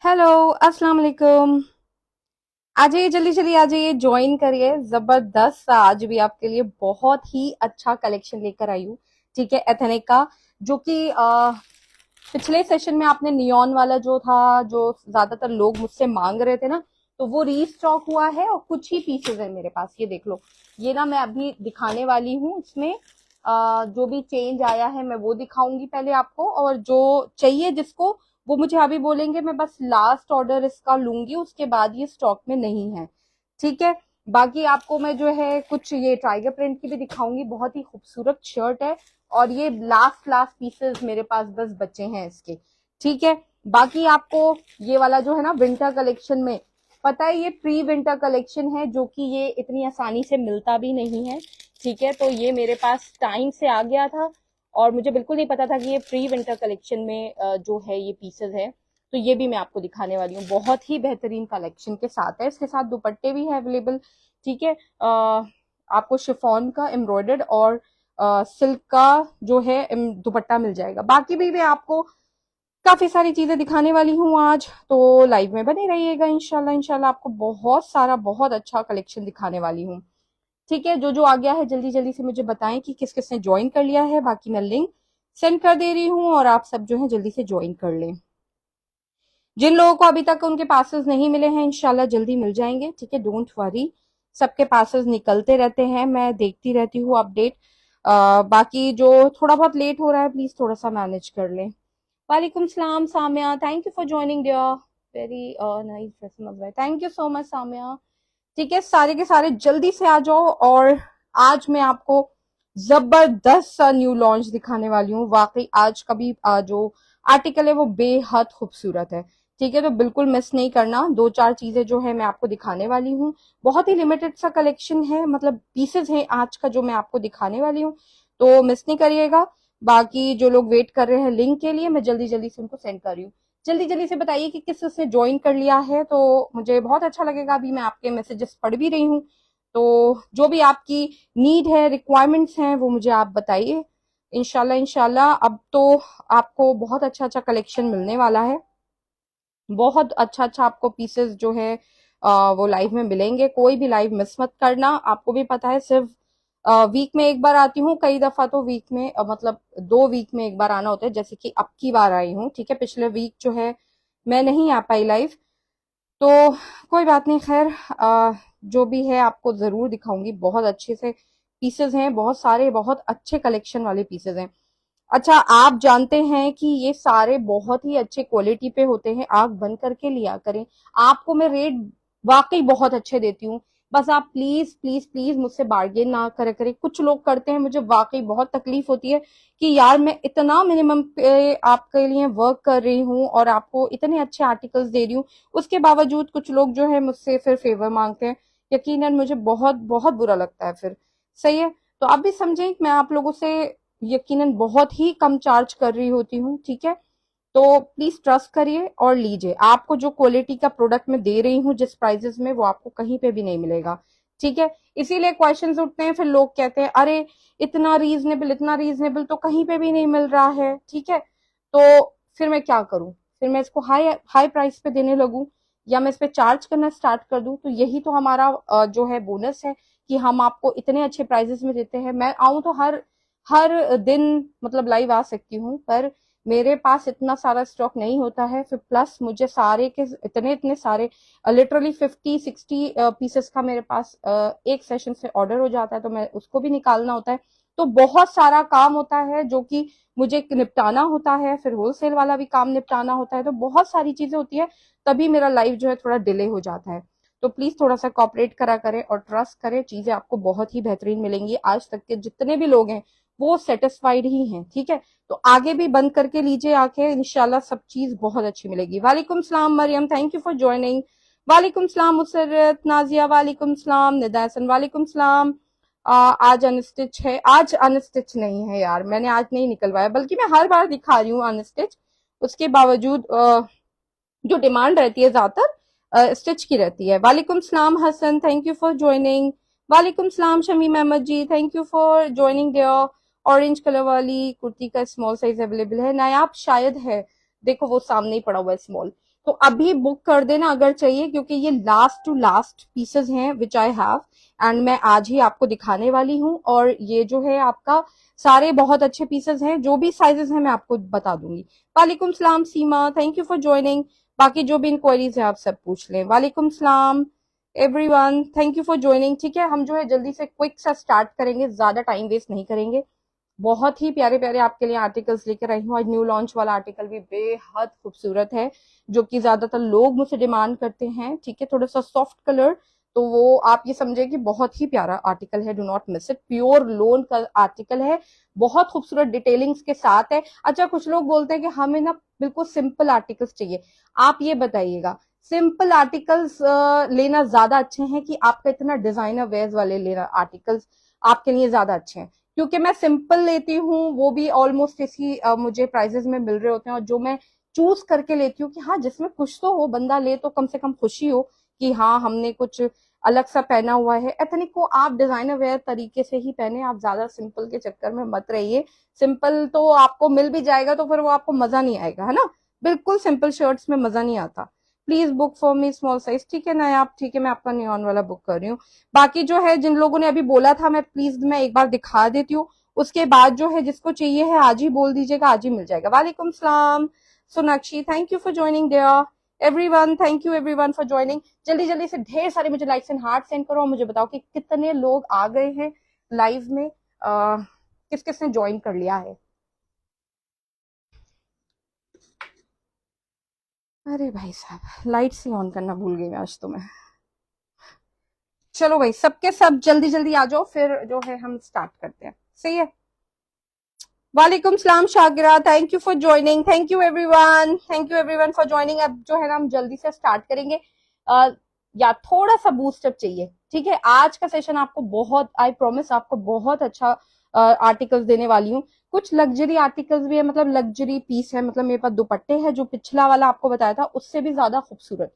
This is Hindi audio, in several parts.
हेलो, अस्सलाम वालेकुम। आ जाइए, जल्दी जल्दी आ जाइए, ज्वाइन करिए। जबरदस्त सा आज भी आपके लिए बहुत ही अच्छा कलेक्शन लेकर आई हूँ। ठीक है, एथनिक का, जो कि पिछले सेशन में आपने नियॉन वाला जो था, जो ज्यादातर लोग मुझसे मांग रहे थे ना, तो वो रीस्टॉक हुआ है और कुछ ही पीसेज है मेरे पास। ये देख लो, ये ना मैं अभी दिखाने वाली हूँ। इसमें जो भी चेंज आया है मैं वो दिखाऊंगी पहले आपको, और जो चाहिए जिसको वो मुझे अभी बोलेंगे। मैं बस लास्ट ऑर्डर इसका लूंगी, उसके बाद ये स्टॉक में नहीं है। ठीक है, बाकी आपको मैं जो है कुछ ये टाइगर प्रिंट की भी दिखाऊंगी। बहुत ही खूबसूरत शर्ट है, और ये लास्ट लास्ट पीसेस मेरे पास बस बचे हैं इसके। ठीक है, बाकी आपको ये वाला जो है ना विंटर कलेक्शन में, पता है ये प्री विंटर कलेक्शन है, जो कि ये इतनी आसानी से मिलता भी नहीं है। ठीक है, तो ये मेरे पास टाइम से आ गया था, और मुझे बिल्कुल नहीं पता था कि ये प्री विंटर कलेक्शन में जो है ये पीसेस है। तो ये भी मैं आपको दिखाने वाली हूँ, बहुत ही बेहतरीन कलेक्शन के साथ है। इसके साथ दुपट्टे भी है अवेलेबल। ठीक है, आपको शिफॉन का एम्ब्रॉयडर्ड और सिल्क का जो है दुपट्टा मिल जाएगा। बाकी भी मैं आपको काफी सारी चीजें दिखाने वाली हूँ आज, तो लाइव में बने रहिएगा। इंशाल्लाह इंशाल्लाह आपको बहुत सारा बहुत अच्छा कलेक्शन दिखाने वाली हूँ। ठीक है, जो जो आ गया है जल्दी जल्दी से मुझे बताएं कि किस किसने ज्वाइन कर लिया है। बाकी मैं लिंक सेंड कर दे रही हूँ, और आप सब जो है जल्दी से ज्वाइन कर लें। जिन लोगों को अभी तक उनके पासेस नहीं मिले हैं, इंशाल्लाह जल्दी मिल जाएंगे। ठीक है, डोंट वरी, सबके पासेस निकलते रहते हैं, मैं देखती रहती हूँ अपडेट। बाकी जो थोड़ा बहुत लेट हो रहा है, प्लीज थोड़ा सा मैनेज कर लें। वालेकुम सलाम Samia, thank you for joining dear. Very nice dress, thank you so much Samia. ठीक है, सारे के सारे जल्दी से आ जाओ। और आज मैं आपको जबरदस्त सा न्यू लॉन्च दिखाने वाली हूँ। वाकई आज का भी जो आर्टिकल है वो बेहद खूबसूरत है। ठीक है, तो बिल्कुल मिस नहीं करना। दो चार चीजें जो है मैं आपको दिखाने वाली हूँ। बहुत ही लिमिटेड सा कलेक्शन है, मतलब पीसेस है आज का जो मैं आपको दिखाने वाली हूँ, तो मिस नहीं करिएगा। बाकी जो लोग वेट कर रहे हैं लिंक के लिए, मैं जल्दी जल्दी से उनको सेंड कर रही हूँ। जल्दी जल्दी से बताइए कि किस किसने ज्वाइन कर लिया है, तो मुझे बहुत अच्छा लगेगा। अभी मैं आपके मैसेजेस पढ़ भी रही हूँ, तो जो भी आपकी नीड है, रिक्वायरमेंट्स हैं, वो मुझे आप बताइए। इंशाल्लाह इंशाल्लाह अब तो आपको बहुत अच्छा अच्छा कलेक्शन मिलने वाला है। बहुत अच्छा अच्छा आपको पीसेस जो है वो लाइव में मिलेंगे। कोई भी लाइव मिस मत करना। आपको भी पता है सिर्फ वीक में एक बार आती हूँ, कई दफा तो वीक में मतलब 2 वीक में एक बार आना होता है, जैसे कि अब की बार आई हूँ। ठीक है, पिछले वीक जो है मैं नहीं आ पाई लाइव, तो कोई बात नहीं, खैर जो भी है आपको जरूर दिखाऊंगी। बहुत अच्छे से पीसेस हैं, बहुत सारे बहुत अच्छे कलेक्शन वाले पीसेस हैं। अच्छा, आप जानते हैं कि ये सारे बहुत ही अच्छे क्वालिटी पे होते हैं, आंख बंद करके लिया करें। आपको मैं रेट वाकई बहुत अच्छे देती हूँ, बस आप प्लीज प्लीज प्लीज मुझसे बार्गेन ना करे करें। कुछ लोग करते हैं, मुझे वाकई बहुत तकलीफ होती है कि यार मैं इतना मिनिमम पे आपके लिए वर्क कर रही हूँ और आपको इतने अच्छे आर्टिकल्स दे रही हूँ, उसके बावजूद कुछ लोग जो है मुझसे फिर फेवर मांगते हैं। यकीनन मुझे बहुत बहुत बुरा लगता है फिर। सही है, तो आप भी समझें कि मैं आप लोगों से यकीनन बहुत ही कम चार्ज कर रही होती हूँ। ठीक है, तो प्लीज ट्रस्ट करिए और लीजिए। आपको जो क्वालिटी का प्रोडक्ट मैं दे रही हूँ जिस प्राइजेस में, वो आपको कहीं पे भी नहीं मिलेगा। ठीक है, इसीलिए क्वेश्चंस उठते हैं, फिर लोग कहते हैं अरे इतना रीजनेबल तो कहीं पे भी नहीं मिल रहा है। ठीक है, तो फिर मैं क्या करूं? फिर मैं इसको हाई हाई प्राइस पे देने लगूं, या मैं इस पे चार्ज करना स्टार्ट कर दूं? तो यही तो हमारा जो है बोनस है कि हम आपको इतने अच्छे प्राइजेस में देते हैं। मैं आऊं तो हर हर दिन मतलब लाइव आ सकती हूँ, पर मेरे पास इतना सारा स्टॉक नहीं होता है। फिर प्लस मुझे सारे के इतने इतने सारे लिटरली 50-60 पीसेस का मेरे पास एक सेशन से ऑर्डर हो जाता है, तो मैं उसको भी निकालना होता है। तो बहुत सारा काम होता है जो कि मुझे निपटाना होता है, फिर होलसेल वाला भी काम निपटाना होता है, तो बहुत सारी चीजें होती है, तभी मेरा लाइव जो है थोड़ा डिले हो जाता है। तो प्लीज थोड़ा सा कॉपरेट करा करें और ट्रस्ट करें, चीजें आपको बहुत ही बेहतरीन मिलेंगी। आज तक के जितने भी लोग हैं वो सेटिस्फाइड ही हैं। ठीक है, तो आगे भी बंद करके लीजिए आंखें, इंशाल्लाह सब चीज बहुत अच्छी मिलेगी। वालेकुम सलाम Mariam, thank you for joining. वालेकुम सलाम मुसरत नाजिया, वालेकुम सलाम निदासन, वालेकुम सलाम। आज अनस्टिच है? आज अनस्टिच नहीं है यार, मैंने आज नहीं निकलवाया, बल्कि मैं हर बार दिखा रही हूँ अनस्टिच। उसके बावजूद जो डिमांड रहती है ज्यादातर स्टिच की रहती है। वालेकुम सलाम Hasan, thank you for joining. वालेकुम सलाम Shamim Ahmed ji, thank you for joining there. Orange colour वाली कुर्ती का स्मॉल साइज अवेलेबल है, नायाब शायद है, देखो वो सामने ही पड़ा हुआ है स्मॉल। तो अभी बुक कर देना अगर चाहिए, क्योंकि ये लास्ट टू लास्ट पीसेस हैं विच आई हैव, एंड मैं आज ही आपको दिखाने वाली हूँ। और ये जो है आपका सारे बहुत अच्छे पीसेस हैं, जो भी साइजेस हैं मैं आपको बता दूंगी। वालेकुम सलाम सीमा, थैंक यू फॉर ज्वाइनिंग। बाकी जो भी इंक्वायरीज है आप सब पूछ लें। वालेकुम सलाम everyone, thank you for joining. ठीक है, हम जो है जल्दी से क्विक सा स्टार्ट करेंगे, ज्यादा टाइम वेस्ट नहीं करेंगे। बहुत ही प्यारे प्यारे आपके लिए आर्टिकल्स लेकर आई हूँ आज। न्यू लॉन्च वाला आर्टिकल भी बेहद खूबसूरत है, जो कि ज्यादातर लोग मुझसे डिमांड करते हैं। ठीक है, थोड़ा सा सॉफ्ट कलर, तो वो आप ये समझे कि बहुत ही प्यारा आर्टिकल है। Do not miss it, pure loan का आर्टिकल है, बहुत खूबसूरत डिटेलिंग्स के साथ है। अच्छा, कुछ लोग बोलते हैं कि हमें ना बिल्कुल सिंपल आर्टिकल्स चाहिए। आप ये बताइएगा, सिंपल आर्टिकल्स लेना ज्यादा अच्छे हैं कि आपका इतना डिजाइनर वेयर्स वाले लेना आर्टिकल्स आपके लिए ज्यादा अच्छे हैं? क्योंकि मैं सिंपल लेती हूँ, वो भी ऑलमोस्ट इसी मुझे प्राइजेस में मिल रहे होते हैं। और जो मैं चूज करके लेती हूँ कि हाँ जिसमें कुछ तो हो, बंदा ले तो कम से कम खुशी हो कि हाँ हमने कुछ अलग सा पहना हुआ है। एथनिक को आप डिजाइनर वेयर तरीके से ही पहने, आप ज्यादा सिंपल के चक्कर में मत रहिए। सिंपल तो आपको मिल भी जाएगा तो फिर वो आपको मजा नहीं आएगा, है ना। बिल्कुल सिंपल शर्ट्स में मजा नहीं आता। Please book for me small size. ठीक है ना आप, ठीक है, मैं आपका नियॉन वाला बुक कर रही हूँ। बाकी जो है जिन लोगों ने अभी बोला था, मैं प्लीज मैं एक बार दिखा देती हूँ। उसके बाद जो है जिसको चाहिए है आज ही बोल दीजिएगा, आज ही मिल जाएगा। वालेकुम सलाम Sonakshi, thank you for joining there. Everyone, thank you everyone for joining. जल्दी जल्दी से ढेर सारे मुझे लाइक्स एंड हार्ट सेंड करो और मुझे बताओ कि कितने लोग आ गए हैं लाइव में, किस किस ने ज्वाइन कर लिया है। अरे भाई साहब, लाइट ही ऑन करना भूल गई मैं आज तो मैं। चलो भाई, सबके सब जल्दी जल्दी आ जाओ, फिर जो है हम स्टार्ट करते हैं। सही है। वालेकुम सलाम Shagira, thank you for joining. Thank you everyone for joining. अब जो है ना हम जल्दी से स्टार्ट करेंगे। या थोड़ा सा बूस्टअप चाहिए। ठीक है, आज का सेशन आपको बहुत, आई प्रॉमिस आपको बहुत अच्छा आर्टिकल्स देने वाली हूँ। कुछ लग्जरी आर्टिकल्स भी है, मतलब लग्जरी पीस है। मतलब मेरे पास दुपट्टे है जो पिछला वाला आपको बताया था उससे भी ज्यादा खूबसूरत,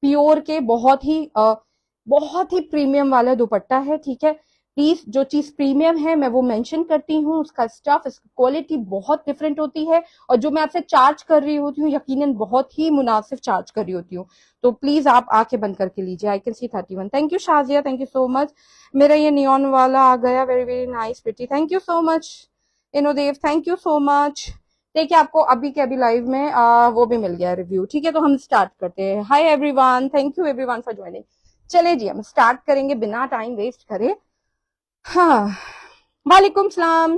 प्योर के बहुत ही प्रीमियम वाला दुपट्टा है। ठीक है, प्लीज जो चीज प्रीमियम है मैं वो मेंशन करती हूँ, उसका स्टफ, इसकी क्वालिटी बहुत डिफरेंट होती है। और जो मैं आपसे चार्ज कर रही होती हूँ यकीनन बहुत ही मुनासिब चार्ज कर रही होती हूँ। तो प्लीज आप आंखें बंद करके लीजिए। I can see 31। Thank you Shazia, thank you so much. मेरा ये नियॉन वाला आ गया, very very nice pretty, thank you so much. इनोदेव, थैंक यू सो मच। देखिए आपको अभी के अभी लाइव में वो भी मिल गया रिव्यू। ठीक है, तो हम स्टार्ट करते हैं। Hi everyone, thank you everyone for joining. चले जी, हम स्टार्ट करेंगे बिना टाइम वेस्ट करे। हाँ, वालेकुम सलाम।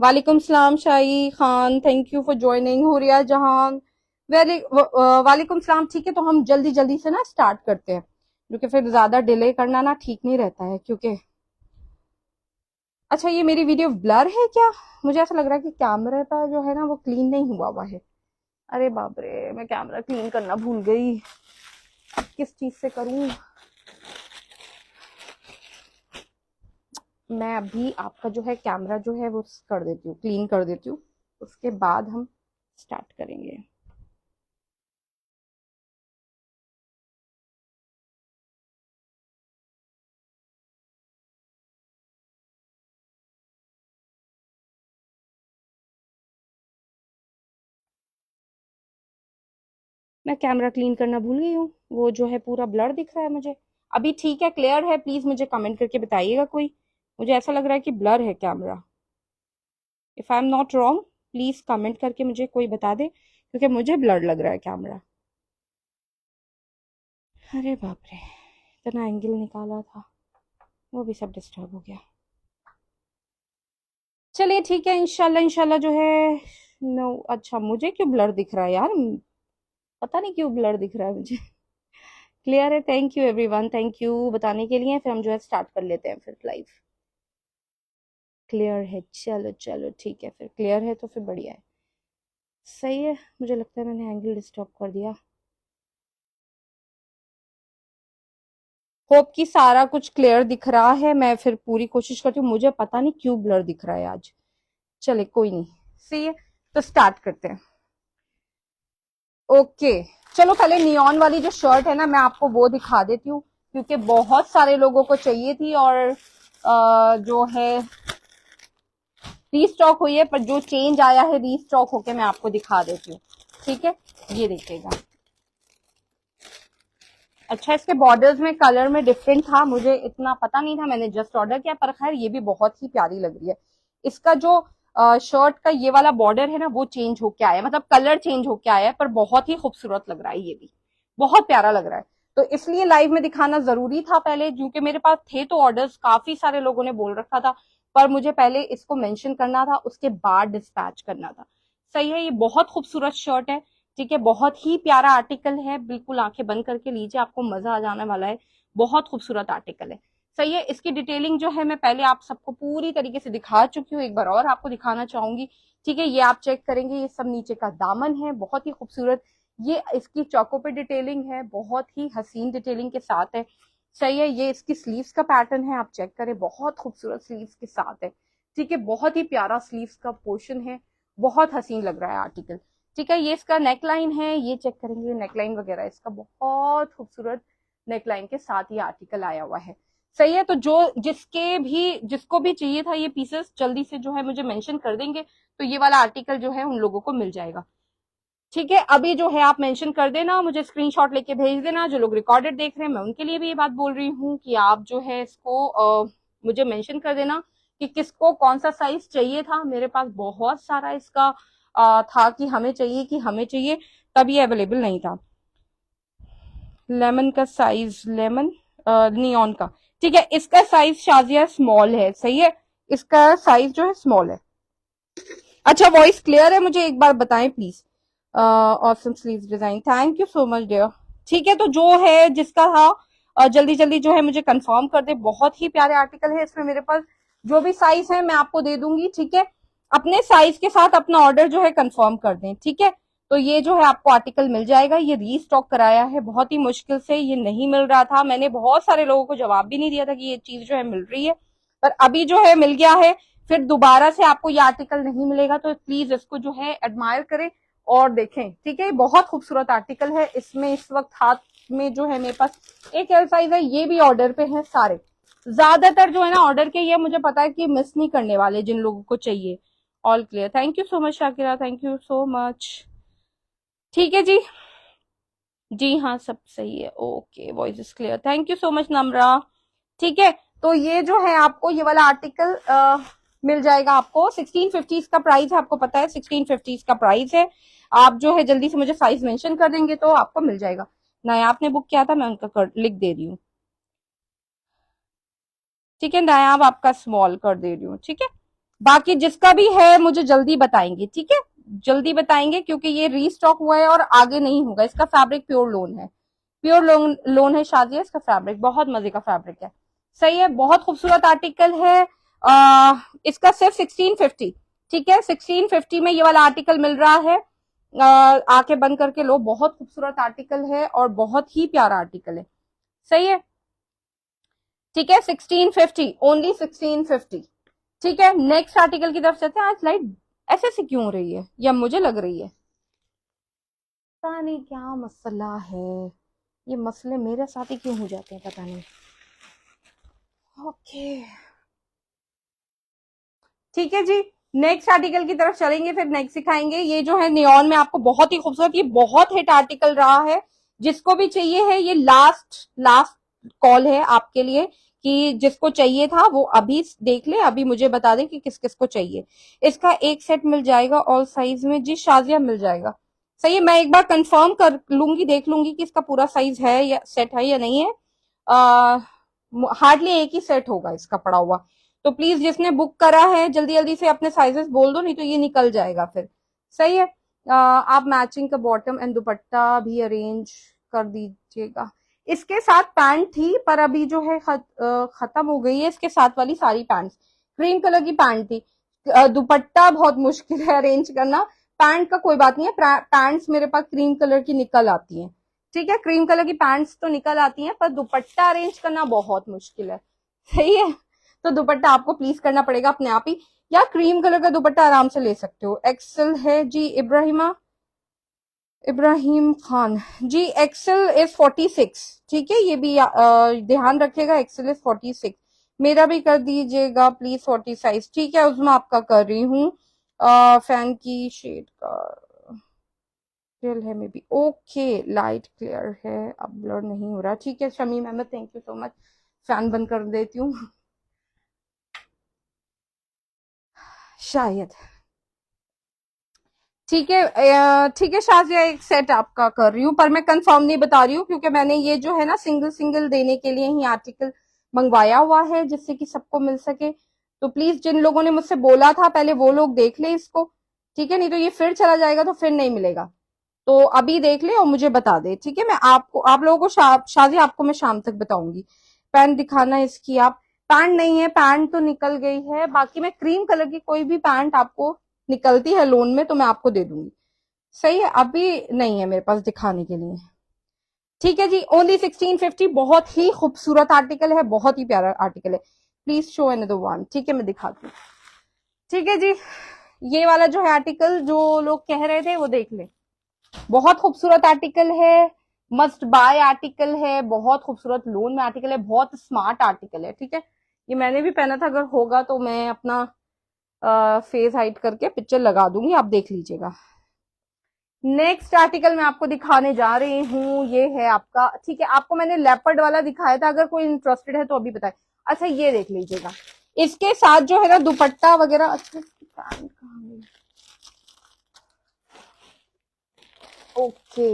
वालेकुम सलाम Shahi Khan, thank you for joining. Huriya Jahan, very वालेकुम सलाम। ठीक है, तो हम जल्दी जल्दी से ना स्टार्ट करते हैं, क्योंकि फिर ज्यादा डिले करना ना ठीक नहीं रहता है। क्योंकि अच्छा, ये मेरी वीडियो ब्लर है क्या? मुझे ऐसा लग रहा है कि कैमरे का जो है ना वो क्लीन नहीं हुआ हुआ है। अरे बाप रे, मैं कैमरा क्लीन करना भूल गई। अब किस चीज से करूं? मैं अभी आपका जो है कैमरा जो है वो कर देती हूँ, क्लीन कर देती हूँ, उसके बाद हम स्टार्ट करेंगे। मैं कैमरा क्लीन करना भूल गई हूँ, वो जो है पूरा ब्लर दिख रहा है मुझे। अभी ठीक है, क्लियर है? प्लीज मुझे कमेंट करके बताइएगा कोई। मुझे ऐसा लग रहा है कि ब्लर है camera. If I am not wrong, please comment करके मुझे कोई बता दे, क्योंकि मुझे ब्लर लग रहा है कैमरा। अरे बाप रे, इतना एंगल निकाला था, वो भी सब डिस्टर्ब हो गया। चलिए ठीक है, इंशाल्लाह इंशाल्लाह जो है। नो, अच्छा मुझे क्यों ब्लर दिख रहा है यार? पता नहीं क्यों ब्लर दिख रहा है मुझे। क्लियर है? Thank you everyone, thank you बताने के लिए। फिर हम जो है स्टार्ट कर लेते हैं फिर लाइव। क्लियर है? चलो चलो ठीक है, फिर क्लियर है तो फिर बढ़िया है। सही है, मुझे लगता है मैंने एंगल डिस्टर्ब कर दिया। होप कि सारा कुछ क्लियर दिख रहा है। मैं फिर पूरी कोशिश करती हूँ, मुझे पता नहीं क्यों ब्लर दिख रहा है आज। चले कोई नहीं, सही है, तो स्टार्ट करते हैं। ओके, चलो पहले नियॉन वाली जो शर्ट है ना मैं आपको वो दिखा देती हूँ, क्योंकि बहुत सारे लोगों को चाहिए थी। और जो है रीस्टॉक हुई है, पर जो चेंज आया है रीस्टॉक होके मैं आपको दिखा देती हूँ। ठीक है, ये देखिएगा। अच्छा, इसके बॉर्डर्स में कलर में डिफरेंट था, मुझे इतना पता नहीं था, मैंने जस्ट ऑर्डर किया, पर खैर ये भी बहुत ही प्यारी लग रही है। इसका जो शर्ट का ये वाला बॉर्डर है ना, वो चेंज होके आया है, मतलब कलर चेंज होके आया है, पर बहुत ही खूबसूरत लग रहा है, ये भी बहुत प्यारा लग रहा है। तो इसलिए लाइव में दिखाना जरूरी था पहले, क्योंकि मेरे पास थे तो ऑर्डर्स, काफी सारे लोगों ने बोल रखा था, पर मुझे पहले इसको मेंशन करना था, उसके बाद डिस्पैच करना था। सही है, ये बहुत खूबसूरत शर्ट है। ठीक है, बहुत ही प्यारा आर्टिकल है, बिल्कुल आंखें बंद करके लीजिए, आपको मजा आ जाने वाला है। बहुत खूबसूरत आर्टिकल है। सही है, इसकी डिटेलिंग जो है मैं पहले आप सबको पूरी तरीके से दिखा चुकी हूँ, एक बार और आपको दिखाना चाहूंगी। ठीक है, ये आप चेक करेंगे, ये सब नीचे का दामन है, बहुत ही खूबसूरत। ये इसकी चौकों पे डिटेलिंग है, बहुत ही हसीन डिटेलिंग के साथ है। सही है, ये इसकी स्लीव्स का पैटर्न है, आप चेक करें, बहुत खूबसूरत स्लीव्स के साथ है। ठीक है, बहुत ही प्यारा स्लीव्स का पोर्शन है, बहुत हसीन लग रहा है आर्टिकल। ठीक है, ये इसका नेकलाइन है, ये चेक करेंगे, नेकलाइन वगैरह इसका बहुत खूबसूरत नेकलाइन के साथ ये आर्टिकल आया हुआ है। सही है, तो जो जिसको भी चाहिए था ये पीसेस, जल्दी से जो है मुझे मेंशन कर देंगे, तो ये वाला आर्टिकल जो है उन लोगों को मिल जाएगा। ठीक है, अभी जो है आप मेंशन कर देना, मुझे स्क्रीनशॉट लेके भेज देना। जो लोग रिकॉर्डेड देख रहे हैं, मैं उनके लिए भी ये बात बोल रही हूँ कि आप जो है इसको मुझे मेंशन कर देना कि किसको कौन सा साइज चाहिए था। मेरे पास बहुत सारा इसका था कि हमें चाहिए, तब ये अवेलेबल नहीं था। लेमन का साइज, लेमन नियॉन का। ठीक है, इसका साइज शाजिया स्मॉल है। सही है, इसका साइज जो है स्मॉल है। अच्छा, वॉइस क्लियर है, मुझे एक बार बताएं please. Awesome sleeves design, thank you so much dear. ठीक है, तो जो है जिसका था जल्दी जल्दी जो है मुझे कंफर्म कर दे। बहुत ही प्यारे आर्टिकल है, इसमें मेरे पास जो भी साइज है मैं आपको दे दूंगी। ठीक है, अपने साइज के साथ अपना ऑर्डर जो है कंफर्म कर दें। ठीक है, तो ये जो है आपको आर्टिकल मिल जाएगा, ये रीस्टॉक कराया है, बहुत ही मुश्किल से, ये नहीं मिल रहा था। मैंने बहुत सारे लोगों को जवाब भी नहीं दिया था कि ये चीज जो है मिल रही है, पर अभी जो है मिल गया है। फिर दोबारा से आपको ये आर्टिकल नहीं मिलेगा, तो प्लीज इसको जो है एडमायर करें और देखें। ठीक है, बहुत खूबसूरत आर्टिकल है। इसमें इस वक्त हाथ में जो है मेरे पास एक एल साइज है, ये भी ऑर्डर पे है सारे, ज्यादातर जो है ना ऑर्डर के, ये मुझे पता है कि मिस नहीं करने वाले जिन लोगों को चाहिए। All clear, thank you so much Shakira, thank you so much. ठीक है जी, जी हाँ सब सही है, okay, voice is clear, thank you so much Namra. ठीक है, तो ये जो है आपको ये वाला आर्टिकल मिल जाएगा आपको 1650 इसका प्राइस है, आपको पता है 1650 इसका प्राइस है। आप जो है जल्दी से मुझे साइज मेंशन कर देंगे तो आपको मिल जाएगा। नया आपने बुक किया था, मैं उनका लिख दे रही हूँ। ठीक है, नायाब आपका स्मॉल कर दे रही हूँ। ठीक है, बाकी जिसका भी है मुझे जल्दी बताएंगे। ठीक है, जल्दी बताएंगे, क्योंकि ये रीस्टॉक हुआ है और आगे नहीं होगा। इसका फैब्रिक प्योर लोन है, प्योर लोन लोन है शादिया, इसका फैब्रिक बहुत मजे का फैब्रिक है। सही है, बहुत खूबसूरत आर्टिकल है। इसका सिर्फ 1650। ठीक है, 1650 में ये वाला आर्टिकल मिल रहा है। आंखें बंद करके लो, बहुत खूबसूरत आर्टिकल है और बहुत ही प्यारा आर्टिकल है। सही है, ठीक है, 1650, ओनली 1650। ठीक है, नेक्स्ट आर्टिकल की तरफ चलते हैं। आज लाइट ऐसे से क्यों हो रही है, या मुझे लग रही है, पता नहीं क्या मसला है, ये मसले मेरे साथ ही क्यों हो जाते हैं, पता नहीं। ओके, ठीक है जी, नेक्स्ट आर्टिकल की तरफ चलेंगे, फिर नेक्स्ट सिखाएंगे। ये जो है नियॉन में आपको बहुत ही खूबसूरत, ये बहुत हिट आर्टिकल रहा है। जिसको भी चाहिए है, ये लास्ट लास्ट कॉल है आपके लिए, कि जिसको चाहिए था वो अभी देख ले, अभी मुझे बता दें कि किस किस को चाहिए। इसका एक सेट मिल जाएगा ऑल साइज में जी, शाजिया मिल जाएगा। सही है, मैं एक बार कंफर्म कर लूंगी, देख लूंगी कि इसका पूरा साइज है या सेट है या नहीं है। हार्डली एक ही सेट होगा इसका पड़ा हुआ। तो प्लीज जिसने बुक करा है जल्दी जल्दी से अपने साइजेस बोल दो, नहीं तो ये निकल जाएगा फिर। सही है, आप मैचिंग का बॉटम एंड दुपट्टा भी अरेंज कर दीजिएगा। इसके साथ पैंट थी, पर अभी जो है खत्म हो गई है इसके साथ वाली सारी पैंट्स। क्रीम कलर की पैंट थी। दुपट्टा बहुत मुश्किल है अरेंज करना, पैंट का कोई बात नहीं है, पैंट्स मेरे पास क्रीम कलर की निकल आती हैं। ठीक है, क्रीम कलर की पैंट्स तो निकल आती हैं, पर दुपट्टा अरेंज करना बहुत मुश्किल है। सही है, तो दुपट्टा आपको प्लीज करना पड़ेगा अपने आप ही, या क्रीम कलर का दुपट्टा आराम से ले सकते हो। एक्सेल है जी, इब्राहिम खान जी, एक्सेल इज 46। ठीक है, ये भी ध्यान रखिएगा, एक्सेल इज 46। मेरा भी कर दीजिएगा प्लीज 40 साइज। ठीक है, उसमें आपका कर रही हूँ फैन की शेड का। रियल है maybe, okay light clear है, अब ब्लर नहीं हो रहा, ठीक है Shamim Ahmed, thank you so much. Fan बंद कर देती हूँ शायद, ठीक है। ठीक है शाजिया, एक सेट आपका कर रही हूँ, पर मैं कंफर्म नहीं बता रही हूँ क्योंकि मैंने ये जो है ना सिंगल सिंगल देने के लिए ही आर्टिकल मंगवाया हुआ है जिससे कि सबको मिल सके। तो प्लीज जिन लोगों ने मुझसे बोला था पहले वो लोग देख ले इसको, ठीक है, नहीं तो ये फिर चला जाएगा तो फिर नहीं मिलेगा। तो अभी देख ले और मुझे बता दे, ठीक है। मैं आपको, आप लोगों को शाजी आपको मैं शाम तक बताऊंगी। पैंट दिखाना इसकी, आप पैंट नहीं है, पैंट तो निकल गई है, बाकी मैं क्रीम कलर की कोई भी पैंट आपको निकलती है लोन में तो मैं आपको दे दूंगी। सही है, अभी नहीं है मेरे पास दिखाने के लिए, ठीक है जी। ओनली 1650, बहुत ही खूबसूरत आर्टिकल है, बहुत ही प्यारा आर्टिकल है। प्लीज शो अनदर वन, ठीक है मैं दिखाती हूँ, ठीक है जी। ये वाला जो है आर्टिकल जो लोग कह रहे थे वो देख ले, बहुत खूबसूरत आर्टिकल है, मस्ट बाय आर्टिकल है, बहुत खूबसूरत लोन में आर्टिकल है, बहुत स्मार्ट आर्टिकल है, ठीक है। ये मैंने भी पहना था, अगर होगा तो मैं अपना फेस हाइड करके पिक्चर लगा दूंगी, आप देख लीजिएगा। नेक्स्ट आर्टिकल मैं आपको दिखाने जा रही हूँ, ये है आपका, ठीक है, आपको मैंने लेपर्ड वाला दिखाया था, अगर कोई इंटरेस्टेड है तो अभी बताए। अच्छा ये देख लीजिएगा, इसके साथ जो है ना दुपट्टा वगैरह, अच्छा ओके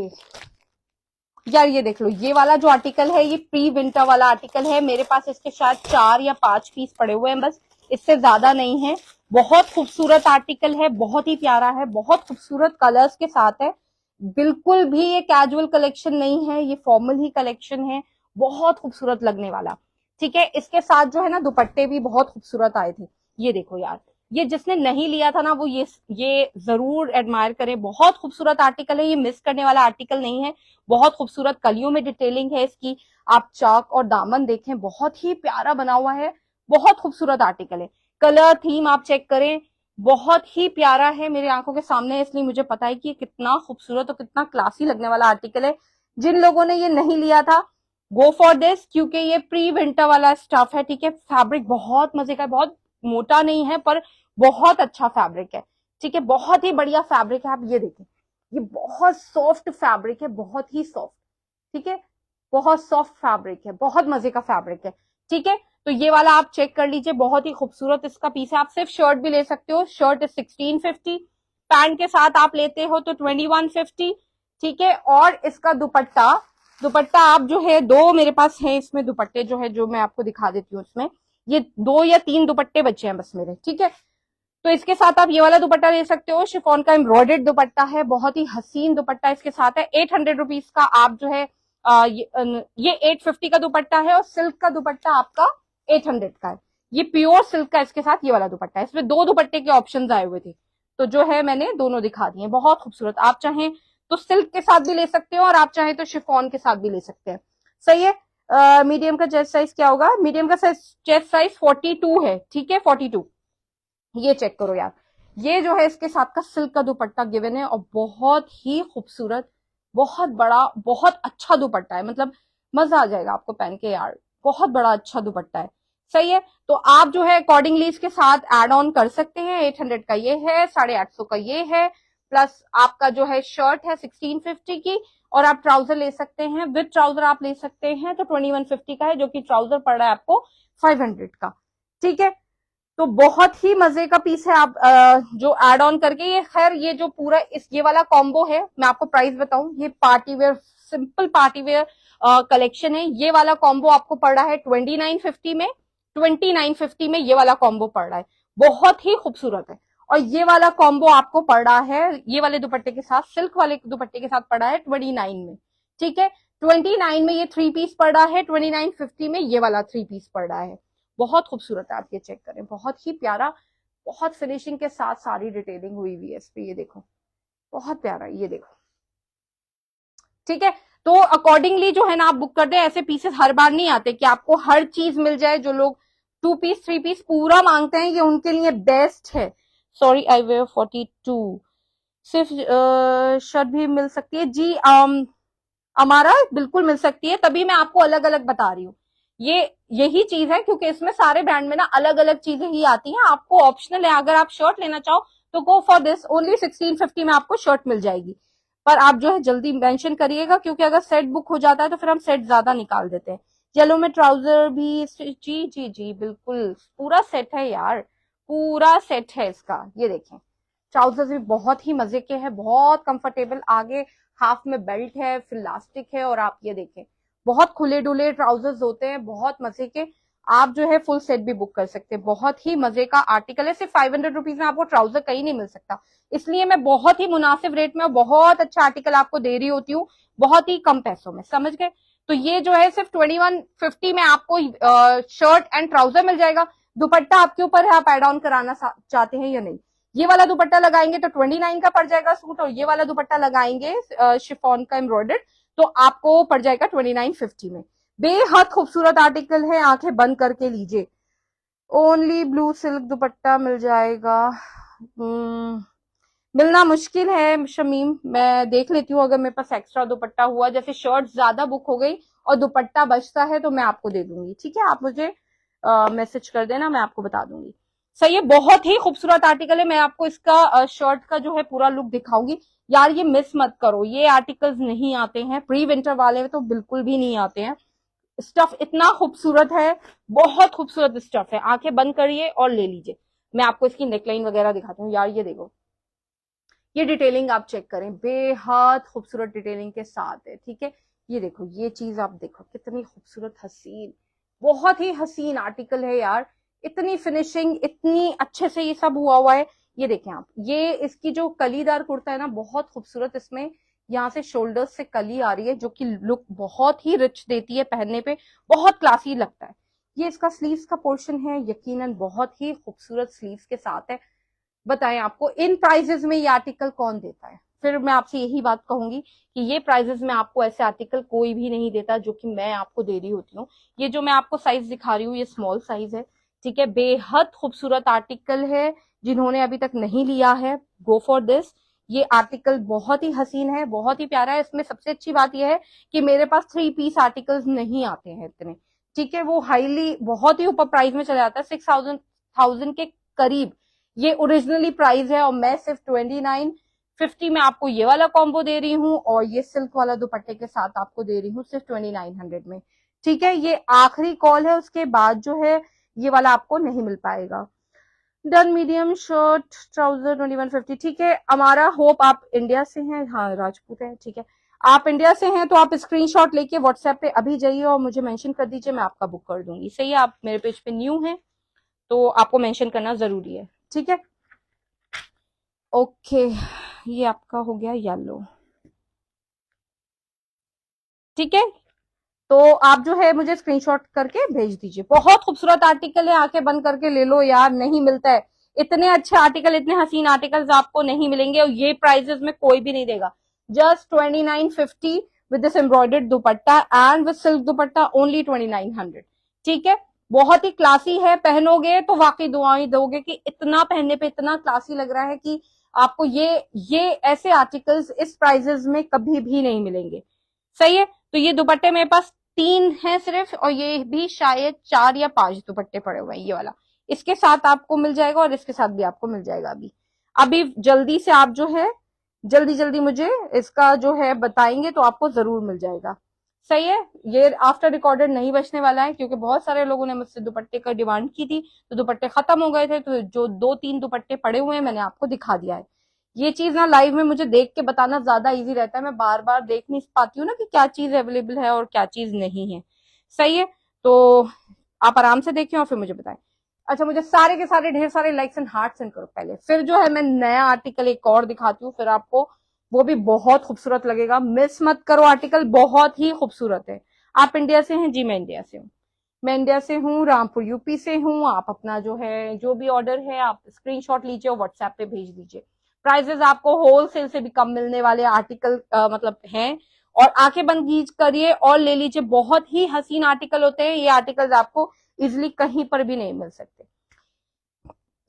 यार, ये देख लो, ये वाला जो आर्टिकल है ये प्री विंटर वाला आर्टिकल है, मेरे पास इसके शायद 4 या 5 पीस पड़े हुए हैं बस, इससे ज्यादा नहीं है। बहुत खूबसूरत आर्टिकल है, बहुत ही प्यारा है, बहुत खूबसूरत कलर्स के साथ है, बिल्कुल भी ये कैजुअल कलेक्शन नहीं है, ये फॉर्मल ही कलेक्शन है, बहुत खूबसूरत लगने वाला, ठीक है। इसके साथ जो है ना दुपट्टे भी बहुत खूबसूरत आए थे, ये देखो यार, ये जिसने नहीं लिया था ना वो ये जरूर एडमायर करे, बहुत खूबसूरत आर्टिकल है, ये मिस करने वाला आर्टिकल नहीं है। बहुत खूबसूरत कलियों में डिटेलिंग है इसकी, आप चाक और दामन देखें, बहुत ही प्यारा बना हुआ है, बहुत खूबसूरत आर्टिकल है। कलर थीम आप चेक करें, बहुत ही प्यारा है, मेरी आंखों के सामने है, इसलिए मुझे पता है कि कितना खूबसूरत और कितना क्लासी लगने वाला आर्टिकल है। जिन लोगों ने ये नहीं लिया था, गो फॉर दिस, क्योंकि ये प्री विंटर वाला स्टफ है, ठीक है। फैब्रिक बहुत मजे का है, बहुत मोटा नहीं है पर बहुत अच्छा फैब्रिक है, ठीक है, बहुत ही बढ़िया फैब्रिक है। आप ये देखें, ये बहुत सॉफ्ट फैब्रिक है, बहुत ही सॉफ्ट, ठीक है, बहुत सॉफ्ट फैब्रिक है, बहुत मजे का फैब्रिक है, ठीक है। तो ये वाला आप चेक कर लीजिए, बहुत ही खूबसूरत इसका पीस है। आप सिर्फ शर्ट भी ले सकते हो, शर्ट 1650, पैंट के साथ आप लेते हो तो 2150, ठीक है। और इसका दुपट्टा, दुपट्टा आप जो है, दो मेरे पास है इसमें दुपट्टे जो है, जो मैं आपको दिखा देती हूँ इसमें, ये 2 या 3 दुपट्टे बचे हैं बस मेरे, ठीक है। तो इसके साथ आप ये वाला दुपट्टा ले सकते हो, शिफॉन का एम्ब्रॉयडर्ड दुपट्टा है, बहुत ही हसीन दुपट्टा इसके साथ है। 800 रुपीज का आप जो है ये 850 का दुपट्टा है, और सिल्क का दुपट्टा आपका 800 का है। ये प्योर सिल्क का इसके साथ ये वाला दुपट्टा है, इसमें 2 दुपट्टे के ऑप्शन आए हुए थे, तो जो है मैंने दोनों दिखा दिए, बहुत खूबसूरत। आप चाहें तो सिल्क के साथ भी ले सकते हो और आप चाहें तो शिफॉन के साथ भी ले सकते हैं, सही है। मीडियम का चेस्ट साइज क्या होगा, मीडियम का चेस्ट साइज 42 है, ठीक है 42। ये चेक करो यार, ये जो है इसके साथ का सिल्क का दुपट्टा गिवन है, और बहुत ही खूबसूरत, बहुत बड़ा, बहुत अच्छा दुपट्टा है, मतलब मजा आ जाएगा आपको पहन के यार, बहुत बड़ा अच्छा दुपट्टा है, सही है। तो आप जो है अकॉर्डिंगली इसके साथ एड ऑन कर सकते हैं, 800 का ये है, 850 का ये है, प्लस आपका जो है शर्ट है 1650 की, और आप ट्राउजर ले सकते हैं, विद ट्राउजर आप ले सकते हैं तो 2150 का है, जो कि ट्राउजर पड़ रहा है आपको 500 का, ठीक है। तो बहुत ही मजे का पीस है, आप जो एड ऑन करके, ये खैर ये जो पूरा ये वाला कॉम्बो है, मैं आपको प्राइस बताऊं, ये party wear, simple party wear collection है, ये वाला कॉम्बो आपको पड़ रहा है 2950 में, 2950 में ये वाला कॉम्बो पड़ रहा है, बहुत ही खूबसूरत है। और ये वाला कॉम्बो आपको पड़ रहा है ये वाले दुपट्टे के साथ, सिल्क वाले दुपट्टे के साथ पड़ रहा है 29 में, ठीक है। 29 में ये 3 पीस पड़ रहा है, 2950 में ये वाला 3 पीस पड़ रहा है, बहुत खूबसूरत है, आप ये चेक करें, बहुत ही प्यारा, बहुत फिनिशिंग के साथ सारी डिटेलिंग हुई हुई है इस पे, ये देखो बहुत प्यारा, ये देखो, ठीक है। तो अकॉर्डिंगली जो है ना आप बुक कर दे, ऐसे पीसेस हर बार नहीं आते कि आपको हर चीज मिल जाए, जो लोग 2 पीस 3 पीस पूरा मांगते हैं ये उनके लिए बेस्ट है। सॉरी आई वेयर 42, सिर्फ शर्ट भी मिल सकती है जी, हमारा बिल्कुल मिल सकती है, तभी मैं आपको अलग अलग बता रही हूँ, ये यही चीज है, क्योंकि इसमें सारे ब्रांड में ना अलग अलग चीजें ही आती हैं, आपको ऑप्शनल है, अगर आप शर्ट लेना चाहो तो गो फॉर दिस, ओनली 1650 में आपको शर्ट मिल जाएगी। पर आप जो है जल्दी मेंशन करिएगा, क्योंकि अगर सेट बुक हो जाता है तो फिर हम सेट ज्यादा निकाल देते हैं। येलो में ट्राउजर भी, जी जी जी बिल्कुल पूरा सेट है यार, पूरा सेट है इसका। ये देखें, ट्राउजर्स भी बहुत ही मजे के हैं, बहुत कंफर्टेबल, आगे हाफ में बेल्ट है, फिर लास्टिक है, और आप ये देखें बहुत खुले डुले ट्राउजर्स होते हैं, बहुत मजे के। आप जो है फुल सेट भी बुक कर सकते हैं, बहुत ही मजे का आर्टिकल है। सिर्फ 500 रुपीज में आपको ट्राउजर कहीं नहीं मिल सकता, इसलिए मैं बहुत ही मुनासिब रेट में और बहुत अच्छा आर्टिकल आपको दे रही होती हूँ, बहुत ही कम पैसों में, समझ गए। तो ये जो है सिर्फ 2150 में आपको शर्ट एंड ट्राउजर मिल जाएगा। दुपट्टा आपके ऊपर है, आप एड ऑन कराना चाहते हैं या नहीं। ये वाला दुपट्टा लगाएंगे तो 29 का पड़ जाएगा सूट, और ये वाला दुपट्टा लगाएंगे शिफॉन का एम्ब्रॉयडर्ड तो आपको पड़ जाएगा 2950 में। बेहद खूबसूरत आर्टिकल है, आंखें बंद करके लीजिए। ओनली ब्लू सिल्क दुपट्टा मिल जाएगा, मिलना मुश्किल है शमीम, मैं देख लेती हूँ, अगर मेरे पास एक्स्ट्रा दुपट्टा हुआ, जैसे शर्ट ज्यादा बुक हो गई और दुपट्टा बचता है तो मैं आपको दे दूंगी, ठीक है। आप मुझे मैसेज कर देना, मैं आपको बता दूंगी। सही है, बहुत ही खूबसूरत आर्टिकल है। मैं आपको इसका शर्ट का जो है पूरा लुक दिखाऊंगी। यार ये मिस मत करो, ये आर्टिकल्स नहीं आते हैं, प्री विंटर वाले तो बिल्कुल भी नहीं आते हैं। स्टफ इतना खूबसूरत है, बहुत खूबसूरत स्टफ है, आंखें बंद करिए और ले लीजिए। मैं आपको इसकी नेकलाइन वगैरह दिखाती हूँ। यार ये देखो, ये डिटेलिंग आप चेक करें, बेहद खूबसूरत डिटेलिंग के साथ है, ठीक है। ये देखो, ये चीज आप देखो कितनी खूबसूरत, हसीन, बहुत ही हसीन आर्टिकल है यार। इतनी फिनिशिंग, इतनी अच्छे से ये सब हुआ है। ये देखें आप, ये इसकी जो कलीदार कुर्ता है ना, बहुत खूबसूरत, इसमें यहाँ से शोल्डर्स से कली आ रही है, जो कि लुक बहुत ही रिच देती है, पहनने पे बहुत क्लासी लगता है। ये इसका स्लीव्स का पोर्शन है, यकीनन बहुत ही खूबसूरत स्लीव्स के साथ है। बताएं आपको इन प्राइजेस में ये आर्टिकल कौन देता है? फिर मैं आपसे यही बात कहूंगी कि ये प्राइजेस में आपको ऐसे आर्टिकल कोई भी नहीं देता जो कि मैं आपको दे रही होती हूँ। ये जो मैं आपको साइज दिखा रही हूँ, ये स्मॉल साइज है, ठीक है। बेहद खूबसूरत आर्टिकल है, जिन्होंने अभी तक नहीं लिया है गो फॉर दिस। ये आर्टिकल बहुत ही हसीन है, बहुत ही प्यारा है। इसमें सबसे अच्छी बात यह है कि मेरे पास 3 पीस आर्टिकल्स नहीं आते हैं इतने, ठीक है। वो हाईली बहुत ही ऊपर प्राइस में चला जाता है, 6000 के करीब ये ओरिजिनली प्राइस है, और मैं सिर्फ 2950 में आपको ये वाला कॉम्बो दे रही हूँ, और ये सिल्क वाला दुपट्टे के साथ आपको दे रही हूँ सिर्फ 2900 में, ठीक है। ये आखिरी कॉल है, उसके बाद जो है ये वाला आपको नहीं मिल पाएगा। डन, मीडियम शर्ट ट्राउजर 2150, ठीक है। हमारा होप आप इंडिया से हैं, हाँ राजपूत है, ठीक है। आप इंडिया से हैं तो आप स्क्रीनशॉट लेके व्हाट्सएप पे अभी जाइए और मुझे मेंशन कर दीजिए, मैं आपका बुक कर दूंगी। सही है, आप मेरे पेज पे न्यू हैं तो आपको मेंशन करना जरूरी है, ठीक है। ओके, ये आपका हो गया येलो, ठीक है। तो आप जो है मुझे स्क्रीनशॉट करके भेज दीजिए। बहुत खूबसूरत आर्टिकल है, आंखें बंद करके ले लो यार, नहीं मिलता है इतने अच्छे आर्टिकल, इतने हसीन आर्टिकल्स आपको नहीं मिलेंगे, और ये प्राइजेस में कोई भी नहीं देगा। Just 2950 with this embroidered dupatta and with silk dupatta, only 2900, ठीक है। बहुत ही क्लासी है, पहनोगे तो वाकई दुआएं दोगे कि इतना पहनने पे इतना क्लासी लग रहा है कि आपको ये ऐसे आर्टिकल्स इस प्राइजेस में कभी भी नहीं मिलेंगे। सही है, तो ये दुपट्टे मेरे पास 3 है सिर्फ, और ये भी शायद 4 या 5 दुपट्टे पड़े हुए हैं, ये वाला इसके साथ आपको मिल जाएगा, और इसके साथ भी आपको मिल जाएगा। अभी अभी जल्दी से आप जो है जल्दी जल्दी मुझे इसका जो है बताएंगे तो आपको जरूर मिल जाएगा। सही है, ये आफ्टर रिकॉर्डेड नहीं बचने वाला है, क्योंकि बहुत सारे लोगों ने मुझसे दुपट्टे का डिमांड की थी, तो दुपट्टे खत्म हो गए थे, तो जो 2-3 दुपट्टे पड़े हुए हैं मैंने आपको दिखा दिया है। ये चीज ना लाइव में मुझे देख के बताना ज्यादा इजी रहता है, मैं बार बार देख नहीं पाती हूँ ना कि क्या चीज अवेलेबल है और क्या चीज नहीं है। सही है, तो आप आराम से देखें और फिर मुझे बताएं। अच्छा, मुझे सारे के सारे ढेर सारे लाइक्स एंड हार्ट सेंड करो पहले, फिर जो है मैं नया आर्टिकल एक और दिखाती हूँ, फिर आपको वो भी बहुत खूबसूरत लगेगा। मिस मत करो, आर्टिकल बहुत ही खूबसूरत है। आप इंडिया से हैं? जी मैं इंडिया से हूँ, मैं इंडिया से हूँ, रामपुर यूपी से हूँ। आप अपना जो है जो भी ऑर्डर है आप स्क्रीनशॉट लीजिए और व्हाट्सएप पे भेज दीजिए। प्राइजेस आपको होलसेल से भी कम मिलने वाले आर्टिकल मतलब हैं, और आंखें बंद करिए और ले लीजिए। बहुत ही हसीन आर्टिकल होते हैं ये आर्टिकल्स, आपको इजिली कहीं पर भी नहीं मिल सकते।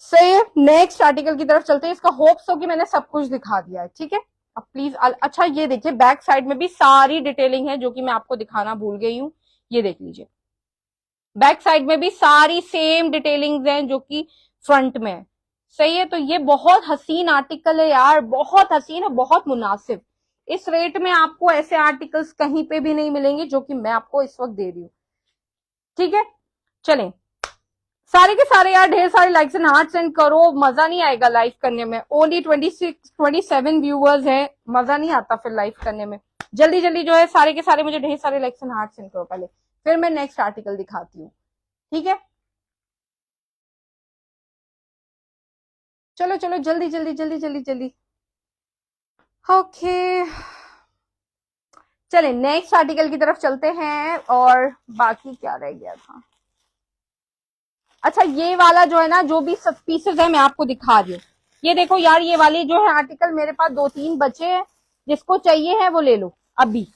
सही, नेक्स्ट आर्टिकल की तरफ चलते हैं। इसका होप्स हो कि मैंने सब कुछ दिखा दिया है, ठीक है। अब प्लीज अच्छा ये देखिए, बैक साइड में भी सारी डिटेलिंग है जो कि मैं आपको दिखाना भूल गई हूँ, ये देख लीजिए। बैक साइड में भी सारी सेम डिटेलिंग्स हैं जो कि फ्रंट में है। सही है, तो ये बहुत हसीन आर्टिकल है यार, बहुत हसीन है, बहुत मुनासिब। इस रेट में आपको ऐसे आर्टिकल्स कहीं पे भी नहीं मिलेंगे जो कि मैं आपको इस वक्त दे रही हूँ। ठीक है, चलें, सारे के सारे यार ढेर सारे लाइक्स एंड हार्ट सेंड करो, मजा नहीं आएगा लाइव करने में। ओनली 27 व्यूअर्स है, मजा नहीं आता फिर लाइव करने में। जल्दी जल्दी जो है सारे के सारे मुझे ढेर सारे लाइक्स एंड हार्ट सेंड करो पहले, फिर मैं नेक्स्ट आर्टिकल दिखाती हूँ। ठीक है, चलो चलो जल्दी जल्दी जल्दी जल्दी जल्दी। ओके, चले नेक्स्ट आर्टिकल की तरफ चलते हैं। और बाकी क्या रह गया था? अच्छा, ये वाला जो है ना, जो भी सब पीसेस है मैं आपको दिखा रही हूँ। ये देखो यार, ये वाली जो है आर्टिकल मेरे पास 2-3 बचे हैं, जिसको चाहिए है वो ले लो अभी।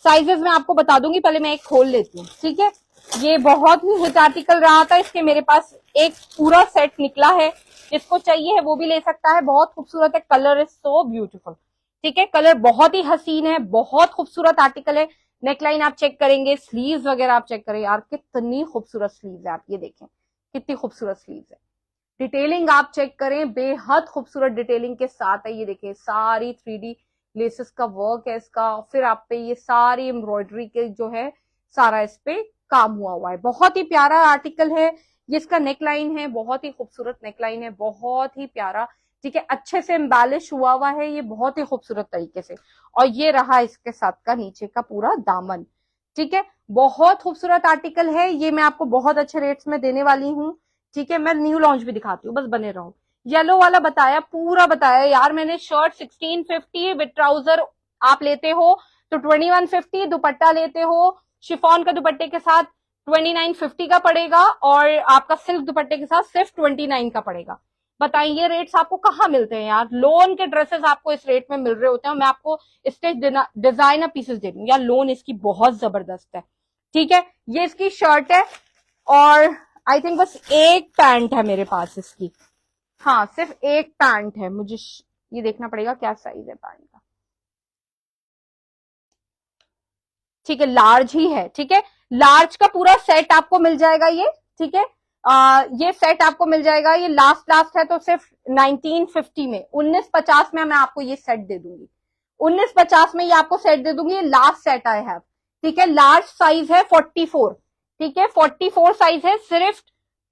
साइजेस मैं आपको बता दूंगी, पहले मैं एक खोल लेती हूँ। ठीक है, ये बहुत ही हिट आर्टिकल रहा था, इसके मेरे पास एक पूरा सेट निकला है। जिसको चाहिए है वो भी ले सकता है, बहुत खूबसूरत है, कलर इज सो ब्यूटीफुल। ठीक है, कलर बहुत ही हसीन है, बहुत खूबसूरत आर्टिकल है। नेकलाइन आप चेक करेंगे, स्लीव्स वगैरह आप चेक करें, यार कितनी खूबसूरत स्लीव्स है, आप ये देखें कितनी खूबसूरत स्लीव्स है। डिटेलिंग आप चेक करें, बेहद खूबसूरत डिटेलिंग के साथ है। ये देखिए सारी 3D लेसेस का वर्क है इसका, फिर आप पे ये सारी एम्ब्रॉयडरी के जो है सारा इस पे काम हुआ है। बहुत ही प्यारा आर्टिकल है। ये इसका नेकलाइन है, बहुत ही खूबसूरत नेकलाइन है, बहुत ही प्यारा। ठीक है, अच्छे से एम्बेलिश हुआ है ये बहुत ही खूबसूरत तरीके से। और ये रहा इसके साथ का नीचे का पूरा दामन। ठीक है, बहुत खूबसूरत आर्टिकल है ये, मैं आपको बहुत अच्छे रेट्स में देने वाली हूँ। ठीक है, मैं न्यू लॉन्च भी दिखाती हूँ, बस बने रहो। येलो वाला बताया, पूरा बताया यार मैंने। शर्ट 1650 विद ट्राउजर आप लेते हो तो 2150, दुपट्टा लेते हो शिफॉन का दुपट्टे के साथ 2950 का पड़ेगा, और आपका सिल्क दुपट्टे के साथ सिर्फ 29 का पड़ेगा। बताइए ये रेट्स आपको कहाँ मिलते हैं यार? लोन के ड्रेसेस आपको इस रेट में मिल रहे होते हैं, मैं आपको स्टेज डिजाइनर पीसेस दे रही हूँ यार। लोन इसकी बहुत जबरदस्त है। ठीक है, ये इसकी शर्ट है, और आई थिंक बस एक पैंट है मेरे पास इसकी। हाँ, सिर्फ एक पैंट है, मुझे ये देखना पड़ेगा क्या साइज है पैंट का। ठीक है, लार्ज ही है। ठीक है, लार्ज का पूरा सेट आपको मिल जाएगा ये। ठीक है, ये सेट आपको मिल जाएगा, ये लास्ट है तो सिर्फ 1950 में, 1950 में मैं आपको ये सेट दे दूंगी। 1950 में ये आपको सेट दे दूंगी, ये लास्ट सेट आई हैव। ठीक है, लार्ज साइज है 44। ठीक है, 44 साइज है, सिर्फ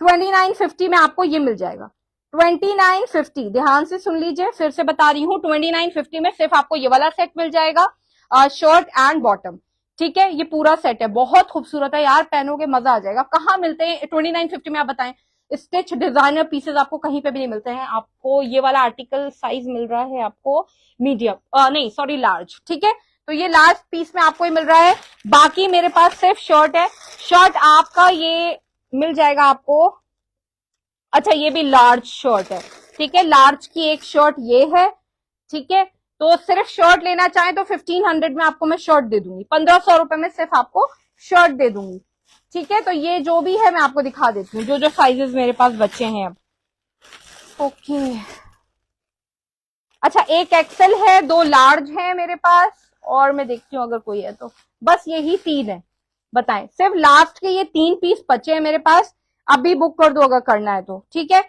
2950 में आपको ये मिल जाएगा। 2950, ध्यान से सुन लीजिए, फिर से बता रही हूँ, 2950 में सिर्फ आपको ये वाला सेट मिल जाएगा, शर्ट एंड बॉटम। ठीक है, ये पूरा सेट है, बहुत खूबसूरत है यार, पहनोगे मजा आ जाएगा। कहाँ मिलते हैं 2950 में, आप बताएं? स्टिच डिजाइनर पीसेस आपको कहीं पे भी नहीं मिलते हैं। आपको ये वाला आर्टिकल साइज मिल रहा है आपको मीडियम, नहीं सॉरी लार्ज। ठीक है, तो ये लार्ज पीस में आपको ही मिल रहा है। बाकी मेरे पास सिर्फ शर्ट है, शर्ट आपका ये मिल जाएगा आपको। अच्छा, ये भी लार्ज शर्ट है। ठीक है, लार्ज की एक शर्ट ये है। ठीक है, तो सिर्फ शर्ट लेना चाहें तो 1500 में आपको मैं शर्ट दे दूंगी, 1500 रुपए में सिर्फ आपको शर्ट दे दूंगी। ठीक है, तो ये जो भी है मैं आपको दिखा देती हूँ, जो जो साइजेस मेरे पास बचे हैं अब। ओके, अच्छा, एक एक्सेल है, 2 लार्ज है मेरे पास, और मैं देखती हूँ अगर कोई है तो। बस यही 3 है, बताएं? सिर्फ लास्ट के ये 3 पीस बचे हैं मेरे पास, अभी बुक कर दो अगर करना है तो। ठीक है,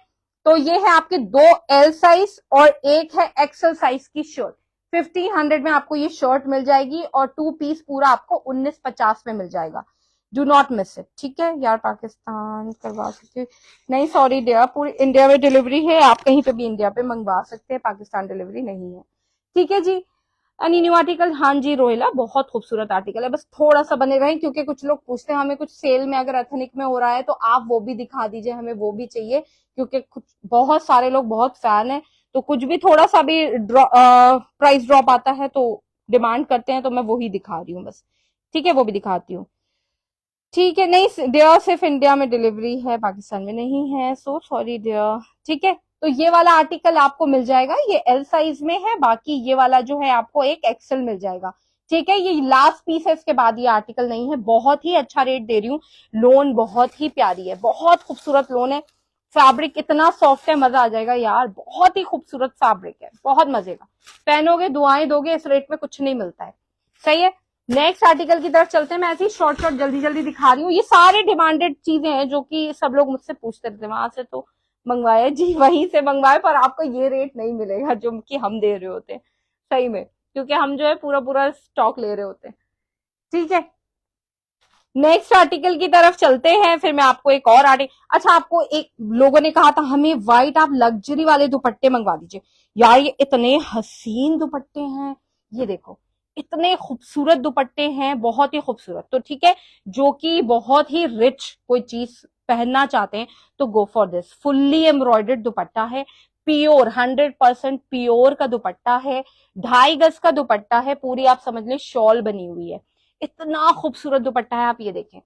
तो ये है आपके 2 एल साइज और एक है एक्सेल साइज की शर्ट। 1500 में आपको ये शर्ट मिल जाएगी, और 2 पीस पूरा आपको 1950 में मिल जाएगा। Do not miss it. ठीक है यार, पाकिस्तान करवा सकते नहीं, सॉरी डियर, पूरी इंडिया में डिलीवरी है, आप कहीं पे भी इंडिया पे मंगवा सकते हैं, पाकिस्तान डिलीवरी नहीं है। ठीक है जी, एनी न्यू आर्टिकल? हाँ जी रोहिला, बहुत खूबसूरत आर्टिकल है, बस थोड़ा सा बने रहें, क्योंकि कुछ लोग पूछते हैं हमें कुछ सेल में अगर एथनिक में हो रहा है तो आप वो भी दिखा दीजिए, हमें वो भी चाहिए, क्योंकि कुछ बहुत सारे लोग बहुत फैन है, तो कुछ भी थोड़ा सा भी प्राइस ड्रॉप आता है तो डिमांड करते हैं, तो मैं वो ही दिखा रही हूँ बस। ठीक है, वो भी दिखाती हूँ। ठीक है, नहीं डियर, सिर्फ इंडिया में डिलीवरी है, पाकिस्तान में नहीं है, सो सॉरी डियर। ठीक है, तो ये वाला आर्टिकल आपको मिल जाएगा, ये एल साइज में है, बाकी ये वाला जो है आपको एक एक्सेल मिल जाएगा। ठीक है, ये लास्ट पीस है, इसके बाद ये आर्टिकल नहीं है। बहुत ही अच्छा रेट दे रही हूँ, लोन बहुत ही प्यारी है, बहुत खूबसूरत लोन है, फैब्रिक इतना सॉफ्ट है, मजा आ जाएगा यार, बहुत ही खूबसूरत फैब्रिक है, बहुत मजे का, पहनोगे दुआएं दोगे, इस रेट में कुछ नहीं मिलता है। सही है, नेक्स्ट आर्टिकल की तरफ चलते हैं। मैं ऐसे ही शॉर्ट शॉर्ट जल्दी जल्दी दिखा रही हूँ, ये सारे डिमांडेड चीजें हैं जो कि सब लोग मुझसे पूछते रहते हैं, वहां से तो मंगवाए जी, वहीं से मंगवाए, पर आपको ये रेट नहीं मिलेगा जो कि हम दे रहे होते हैं, सही में। क्योंकि हम जो है पूरा पूरा स्टॉक ले रहे होते हैं। ठीक है, नेक्स्ट आर्टिकल की तरफ चलते हैं, फिर मैं आपको एक और आर्टिकल, अच्छा आपको एक लोगों ने कहा था हमें व्हाइट आप लग्जरी वाले दुपट्टे मंगवा दीजिए। यार ये इतने हसीन दुपट्टे हैं, ये देखो इतने खूबसूरत दुपट्टे हैं, बहुत ही खूबसूरत। तो ठीक है, जो कि बहुत ही रिच कोई चीज पहनना चाहते हैं तो go for this. Fully embroidered दुपट्टा है, प्योर 100% प्योर का दुपट्टा है, 2.5 गज का दुपट्टा है, पूरी आप समझ लें शॉल बनी हुई है। इतना खूबसूरत दुपट्टा है, आप ये देखें,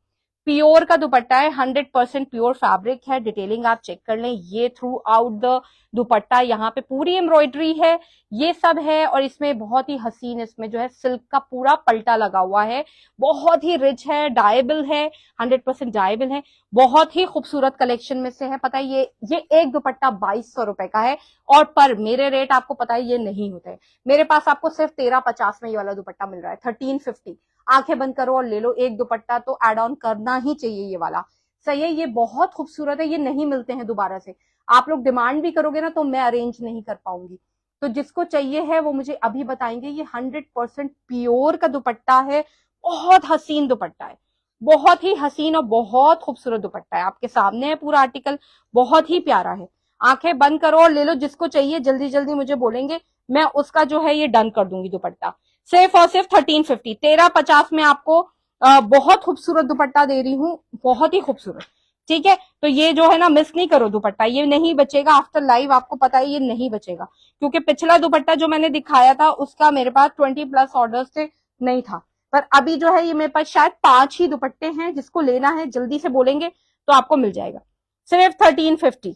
प्योर का दुपट्टा है, 100% प्योर फैब्रिक है। डिटेलिंग आप चेक कर लें, ये थ्रू आउट द दुपट्टा यहाँ पे पूरी एम्ब्रॉयडरी है, ये सब है। और इसमें बहुत ही हसीन, इसमें जो है सिल्क का पूरा पल्टा लगा हुआ है, बहुत ही रिच है, डायबल है, 100% डायबल है, बहुत ही खूबसूरत कलेक्शन में से है। पता है ये एक दुपट्टा 2200 रुपए का है, और पर मेरे रेट आपको पता है ये नहीं होते हैं। मेरे पास आपको सिर्फ 1350 में ये वाला दुपट्टा मिल रहा है, 1350। आंखें बंद करो और ले लो एक दुपट्टा, तो एड ऑन करना ही चाहिए ये वाला। सही है, ये बहुत खूबसूरत है, ये नहीं मिलते हैं दोबारा से। आप लोग डिमांड भी करोगे ना तो मैं अरेंज नहीं कर पाऊंगी। तो जिसको चाहिए है वो मुझे अभी बताएंगे। ये 100% प्योर का दुपट्टा है, बहुत हसीन दुपट्टा है, बहुत ही हसीन और बहुत खूबसूरत दुपट्टा है। आपके सामने है पूरा आर्टिकल, बहुत ही प्यारा है। आंखें बंद करो और ले लो, जिसको चाहिए जल्दी जल्दी मुझे बोलेंगे, मैं उसका जो है ये डन कर दूंगी दुपट्टा। सिर्फ और सिर्फ 1350, 1350 में आपको बहुत खूबसूरत दुपट्टा दे रही हूँ, बहुत ही खूबसूरत। ठीक है, तो ये जो है ना मिस नहीं करो दुपट्टा, ये नहीं बचेगा आफ्टर लाइव, आपको पता है ये नहीं बचेगा। क्योंकि पिछला दुपट्टा जो मैंने दिखाया था उसका मेरे पास 20+ ऑर्डर्स थे, नहीं था। पर अभी जो है ये मेरे पास शायद 5 ही दुपट्टे हैं, जिसको लेना है जल्दी से बोलेंगे तो आपको मिल जाएगा, सिर्फ 1350।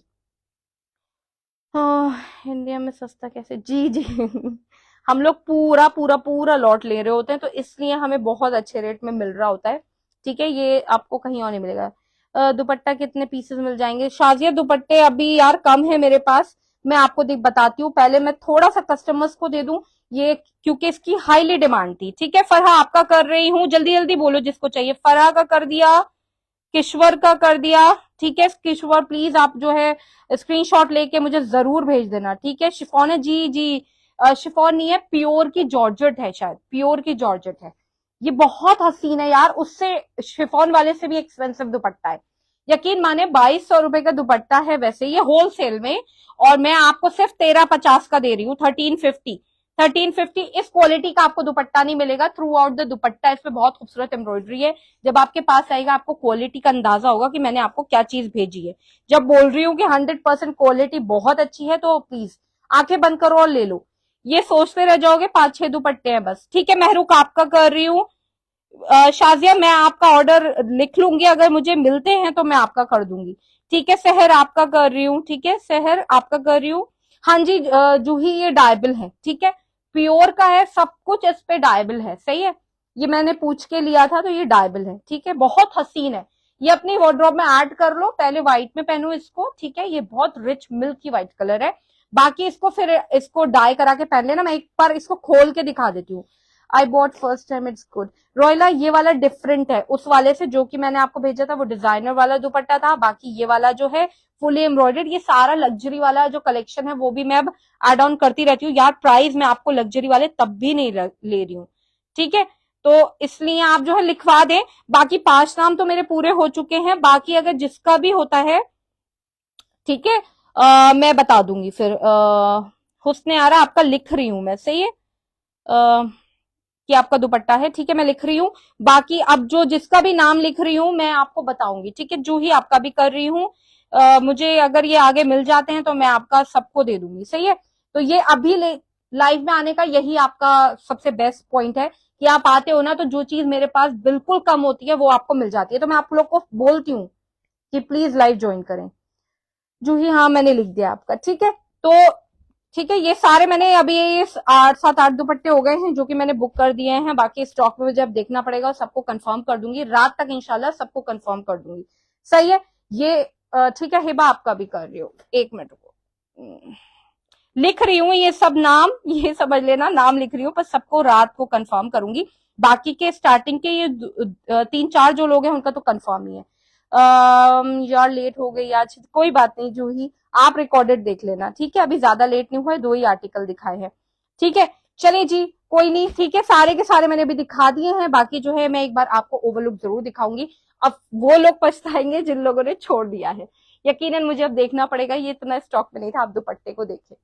इंडिया में सस्ता कैसे, जी जी हम लोग पूरा पूरा पूरा लॉट ले रहे होते हैं, तो इसलिए हमें बहुत अच्छे रेट में मिल रहा होता है। ठीक है, ये आपको कहीं और नहीं मिलेगा। दुपट्टा कितने पीसेस मिल जाएंगे शाजिया? दुपट्टे अभी यार कम है मेरे पास, मैं आपको बताती हूँ। पहले मैं थोड़ा सा कस्टमर्स को दे दूं ये, क्योंकि इसकी हाईली डिमांड थी। ठीक है, फरहा आपका कर रही हूँ, जल्दी जल्दी बोलो जिसको चाहिए। फरहा का कर दिया, किश्वर का कर दिया। ठीक है, किश्वर प्लीज आप जो है स्क्रीनशॉट लेके मुझे जरूर भेज देना। ठीक है, शिफॉन है, जी जी। शिफॉन नहीं है, प्योर की जॉर्जेट है, शायद प्योर की जॉर्जेट है। ये बहुत हसीन है यार, उससे शिफॉन वाले से भी एक्सपेंसिव दुपट्टा है। यकीन माने 2200 रुपए का दुपट्टा है वैसे ये होलसेल में, और मैं आपको सिर्फ 1350 का दे रही हूँ, 1350। 1350 इस क्वालिटी का आपको दुपट्टा नहीं मिलेगा थ्रू आउट द दुपट्टा। इसमें बहुत खूबसूरत एम्ब्रॉयडरी है, जब आपके पास आएगा आपको क्वालिटी का अंदाजा होगा कि मैंने आपको क्या चीज भेजी है। जब बोल रही हूँ कि 100% क्वालिटी बहुत अच्छी है, तो प्लीज आंखें बंद करो और ले लो। ये सोचते रह जाओगे 5-6 दुपट्टे हैं बस। ठीक है, महरूक आपका कर रही हूँ। शाजिया मैं आपका ऑर्डर लिख लूंगी, अगर मुझे मिलते हैं तो मैं आपका कर दूंगी। ठीक है, सहर आपका कर रही हूँ। ठीक है, सहर आपका कर रही हूँ। हाँ जी, जूही ये डायबल है। ठीक है, प्योर का है, सब कुछ इस पे डायबल है। सही है, ये मैंने पूछ के लिया था, तो ये डायबल है। ठीक है, बहुत हसीन है, ये अपनी वार्डरोब में ऐड कर लो। पहले व्हाइट में पहनो इसको। ठीक है, ये बहुत रिच मिल्की व्हाइट कलर है। बाकी इसको फिर इसको डाई करा के पहन लेना। मैं एक बार इसको खोल के दिखा देती हूँ। I bought first time, it's good. रॉयला ये वाला डिफरेंट है उस वाले से, जो कि मैंने आपको भेजा था वो डिजाइनर वाला दुपट्टा था। बाकी ये वाला जो है फुली एम्ब्रॉयडर्ड, ये सारा लग्जरी वाला जो कलेक्शन है वो भी मैं अब एड ऑन करती रहती हूँ। यार प्राइस मैं आपको लग्जरी वाले तब भी नहीं ले रही हूँ। ठीक है, तो इसलिए आप जो है लिखवा दें। बाकी 5 नाम तो मेरे पूरे हो चुके हैं, बाकी अगर जिसका भी होता है ठीक है मैं बता दूंगी फिर। हुस्ने आरा आपका लिख रही हूं मैं, सही है कि आपका दुपट्टा है। ठीक है, मैं लिख रही हूँ। बाकी अब जो जिसका भी नाम लिख रही हूँ मैं आपको बताऊंगी। ठीक है, जूही आपका भी कर रही हूँ। मुझे अगर ये आगे मिल जाते हैं तो मैं आपका सबको दे दूंगी। सही है, तो ये अभी लाइव में आने का यही आपका सबसे बेस्ट पॉइंट है कि आप आते हो ना, तो जो चीज मेरे पास बिल्कुल कम होती है वो आपको मिल जाती है। तो मैं आप लोग को बोलती हूँ कि प्लीज लाइव ज्वाइन करें। जूही हाँ मैंने लिख दिया आपका। ठीक है, तो ठीक है, ये सारे मैंने अभी 8-7-8 दुपट्टे हो गए हैं जो कि मैंने बुक कर दिए हैं। बाकी स्टॉक में मुझे अब देखना पड़ेगा, सबको कंफर्म कर दूंगी रात तक, इंशाल्लाह सबको कंफर्म कर दूंगी। सही है, ये ठीक है। हिबा आपका भी कर रही हो, 1 मिनट को लिख रही हूँ ये सब नाम, ये समझ लेना नाम लिख रही हूँ, पर सबको रात को कंफर्म करूंगी। बाकी के स्टार्टिंग के ये 3-4 जो लोग हैं उनका तो कंफर्म ही है। यार लेट हो गई आज, कोई बात नहीं जूही, आप रिकॉर्डेड देख लेना। ठीक है, अभी ज्यादा लेट नहीं हुआ है, 2 ही आर्टिकल दिखाए हैं। ठीक है, चलिए जी, कोई नहीं, ठीक है, सारे के सारे मैंने अभी दिखा दिए हैं। बाकी जो है मैं एक बार आपको ओवरलुक जरूर दिखाऊंगी। अब वो लोग पछताएंगे जिन लोगों ने छोड़ दिया है। यकीनन मुझे अब देखना पड़ेगा, ये इतना स्टॉक में नहीं था। आप दुपट्टे को देखिए,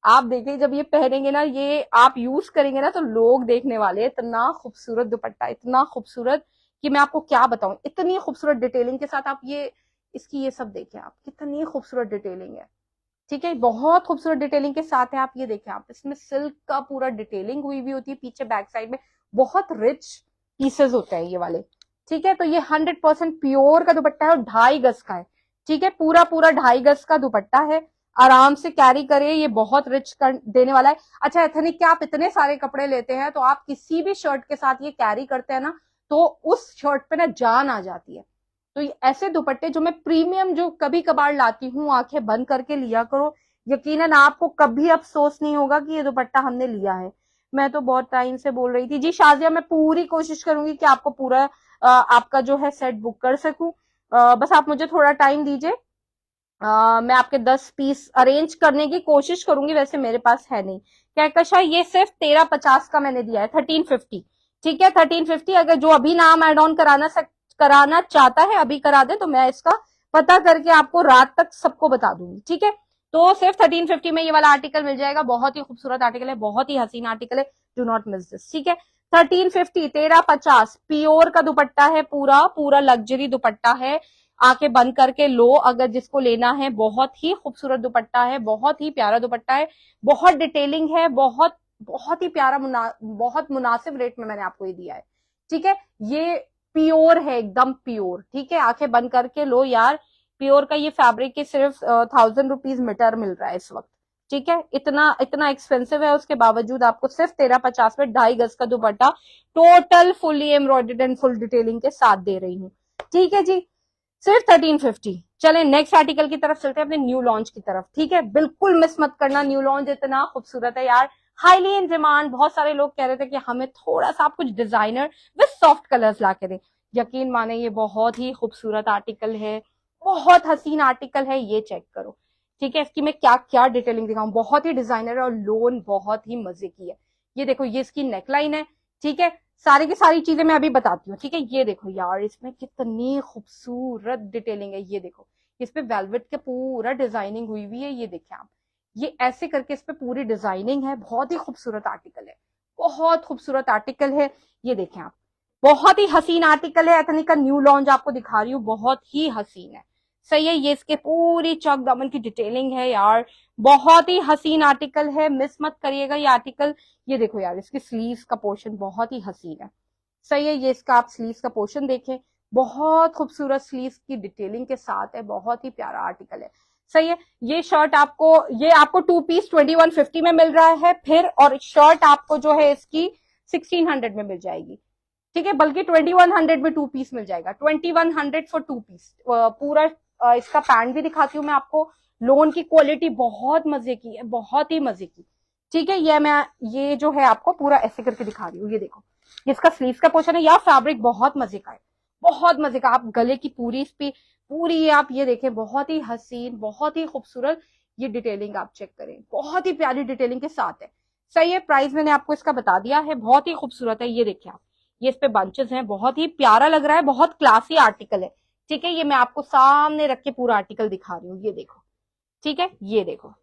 आप देखिए जब ये पहनेंगे ना, ये आप यूज करेंगे ना, तो लोग देखने वाले हैं। इतना खूबसूरत दुपट्टा, इतना खूबसूरत कि मैं आपको क्या बताऊं। इतनी खूबसूरत डिटेलिंग के साथ आप ये इसकी ये सब देखें, आप कितनी खूबसूरत डिटेलिंग है। ठीक है, बहुत खूबसूरत डिटेलिंग के साथ है। आप ये देखें, आप इसमें सिल्क का पूरा डिटेलिंग हुई भी होती है पीछे बैक साइड में। बहुत रिच पीसेस होते हैं ये वाले। ठीक है, तो ये 100% प्योर का दुपट्टा है और 2.5 गज का है। ठीक है, पूरा पूरा 2.5 गज का दुपट्टा है। आराम से कैरी करिए, ये बहुत रिच देने वाला है। अच्छा, एथनिक के आप इतने सारे कपड़े लेते हैं तो आप किसी भी शर्ट के साथ ये कैरी करते हैं ना, तो उस शर्ट पे ना जान आ जाती है। तो ऐसे दुपट्टे जो मैं प्रीमियम जो कभी कभार लाती हूँ, आंखें बंद करके लिया करो। यकीनन आपको कभी अफसोस नहीं होगा कि ये दुपट्टा हमने लिया है। मैं तो बहुत टाइम से बोल रही थी जी शाजिया, मैं पूरी कोशिश करूंगी कि आपको पूरा आपका जो है सेट बुक कर सकूं। बस आप मुझे थोड़ा टाइम दीजिए। मैं आपके 10 पीस अरेंज करने की कोशिश करूंगी। वैसे मेरे पास है नहीं कहकशा, ये सिर्फ 1350 का मैंने दिया है, 1350। ठीक है, 1350। अगर जो अभी नाम एड ऑन कराना चाहता है अभी करा दे, तो मैं इसका पता करके आपको रात तक सबको बता दूंगी। ठीक है, तो सिर्फ 1350 में ये वाला आर्टिकल मिल जाएगा। बहुत ही खूबसूरत आर्टिकल है, बहुत ही हसीन आर्टिकल है। Do not miss this. ठीक है, 1350, 1350 प्योर का दुपट्टा है, पूरा पूरा लग्जरी दुपट्टा है। आंखें बंद करके लो अगर जिसको लेना है। बहुत ही खूबसूरत दुपट्टा है, बहुत ही प्यारा दुपट्टा है, बहुत डिटेलिंग है, बहुत बहुत ही प्यारा, बहुत मुनासिब रेट में मैंने आपको ये दिया है। ठीक है, ये प्योर है, एकदम प्योर। ठीक है, आंखें बंद करके लो यार। प्योर का ये फैब्रिक के सिर्फ 1000 रुपीज मीटर मिल रहा है इस वक्त। ठीक है, इतना इतना एक्सपेंसिव है, उसके बावजूद आपको सिर्फ 1350 में 2.5 गज का दुपट्टा total fully embroidered and full detailing के साथ दे रही हूँ। ठीक है जी, सिर्फ 1350। चले नेक्स्ट आर्टिकल की तरफ चलते हैं, अपने न्यू लॉन्च की तरफ। ठीक है, बिल्कुल मिस मत करना, न्यू लॉन्च इतना खूबसूरत है यार, हाईली इन डिमांड। बहुत सारे लोग कह रहे थे कि हमें थोड़ा सा आप कुछ डिजाइनर विद सॉफ्ट कलर्स ला के दें। यकीन माने ये बहुत ही खूबसूरत आर्टिकल है, बहुत हसीन आर्टिकल है। ये चेक करो। ठीक है, इसकी मैं क्या क्या डिटेलिंग दिखाऊं, बहुत ही डिजाइनर है और लोन बहुत ही मजे की है। ये देखो, ये इसकी नेकलाइन है। ठीक है, सारी की सारी चीजें मैं अभी बताती हूँ। ठीक है, ये देखो यार, इसमें कितनी खूबसूरत डिटेलिंग है। ये देखो, इस पे वेलवेट के पूरा डिजाइनिंग हुई हुई है। ये देखें आप, ये ऐसे करके इस पे पूरी डिजाइनिंग है। बहुत ही खूबसूरत आर्टिकल है, बहुत खूबसूरत आर्टिकल है। ये देखें आप, बहुत ही हसीन आर्टिकल है। एथनिक का न्यू लॉन्च आपको दिखा रही हूँ, बहुत ही हसीन है। सही है, ये इसके पूरी चौक दामन की डिटेलिंग है यार। बहुत ही हसीन आर्टिकल है, मिस मत करिएगा ये आर्टिकल। ये देखो यार, इसकी स्लीव्स का पोर्शन बहुत ही हसीन है। सही है, ये इसका आप स्लीव्स का पोर्शन देखें, बहुत खूबसूरत स्लीव्स की डिटेलिंग के साथ है। बहुत ही प्यारा आर्टिकल है। सही है, ये शर्ट आपको, ये आपको 2 पीस 2150 में मिल रहा है फिर, और शर्ट आपको जो है इसकी 1600 में मिल जाएगी। ठीक है, बल्कि 2100 में 2 पीस मिल जाएगा। 2100 फॉर 2 पीस। पूरा इसका पैंट भी दिखाती हूँ मैं आपको। लोन की क्वालिटी बहुत मजे की है, बहुत ही मजे की। ठीक है, ये जो है आपको पूरा ऐसे करके दिखा रही हूँ। ये देखो, इसका स्लीव का पोर्शन है यार। फैब्रिक बहुत मजे का है, बहुत मजे का। आप गले की पूरी इस पे पूरी आप ये देखें, बहुत ही हसीन, बहुत ही खूबसूरत। ये डिटेलिंग आप चेक करें, बहुत ही प्यारी डिटेलिंग के साथ है। सही है, प्राइस मैंने आपको इसका बता दिया है। बहुत ही खूबसूरत है, ये देखिए आप, ये इस पे बंचेस हैं, बहुत ही प्यारा लग रहा है, बहुत क्लासी आर्टिकल है। ठीक है, ये मैं आपको सामने रख के पूरा आर्टिकल दिखा रही हूँ। ये देखो, ठीक है, ये देखो,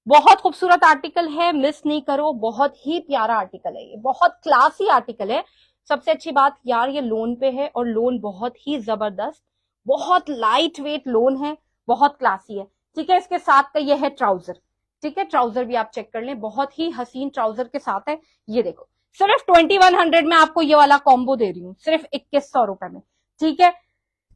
बहुत खूबसूरत आर्टिकल है, मिस नहीं करो। बहुत ही प्यारा आर्टिकल है, ये बहुत क्लासी आर्टिकल है। सबसे अच्छी बात यार, ये लोन पे है और लोन बहुत ही जबरदस्त, बहुत लाइट वेट लोन है, बहुत क्लासी है। ठीक है, इसके साथ का ये है ट्राउजर। ठीक है, ट्राउजर भी आप चेक कर लें, बहुत ही हसीन ट्राउजर के साथ है। ये देखो, सिर्फ 2100 में आपको ये वाला कॉम्बो दे रही हूँ, सिर्फ 2100 रुपए में। ठीक है,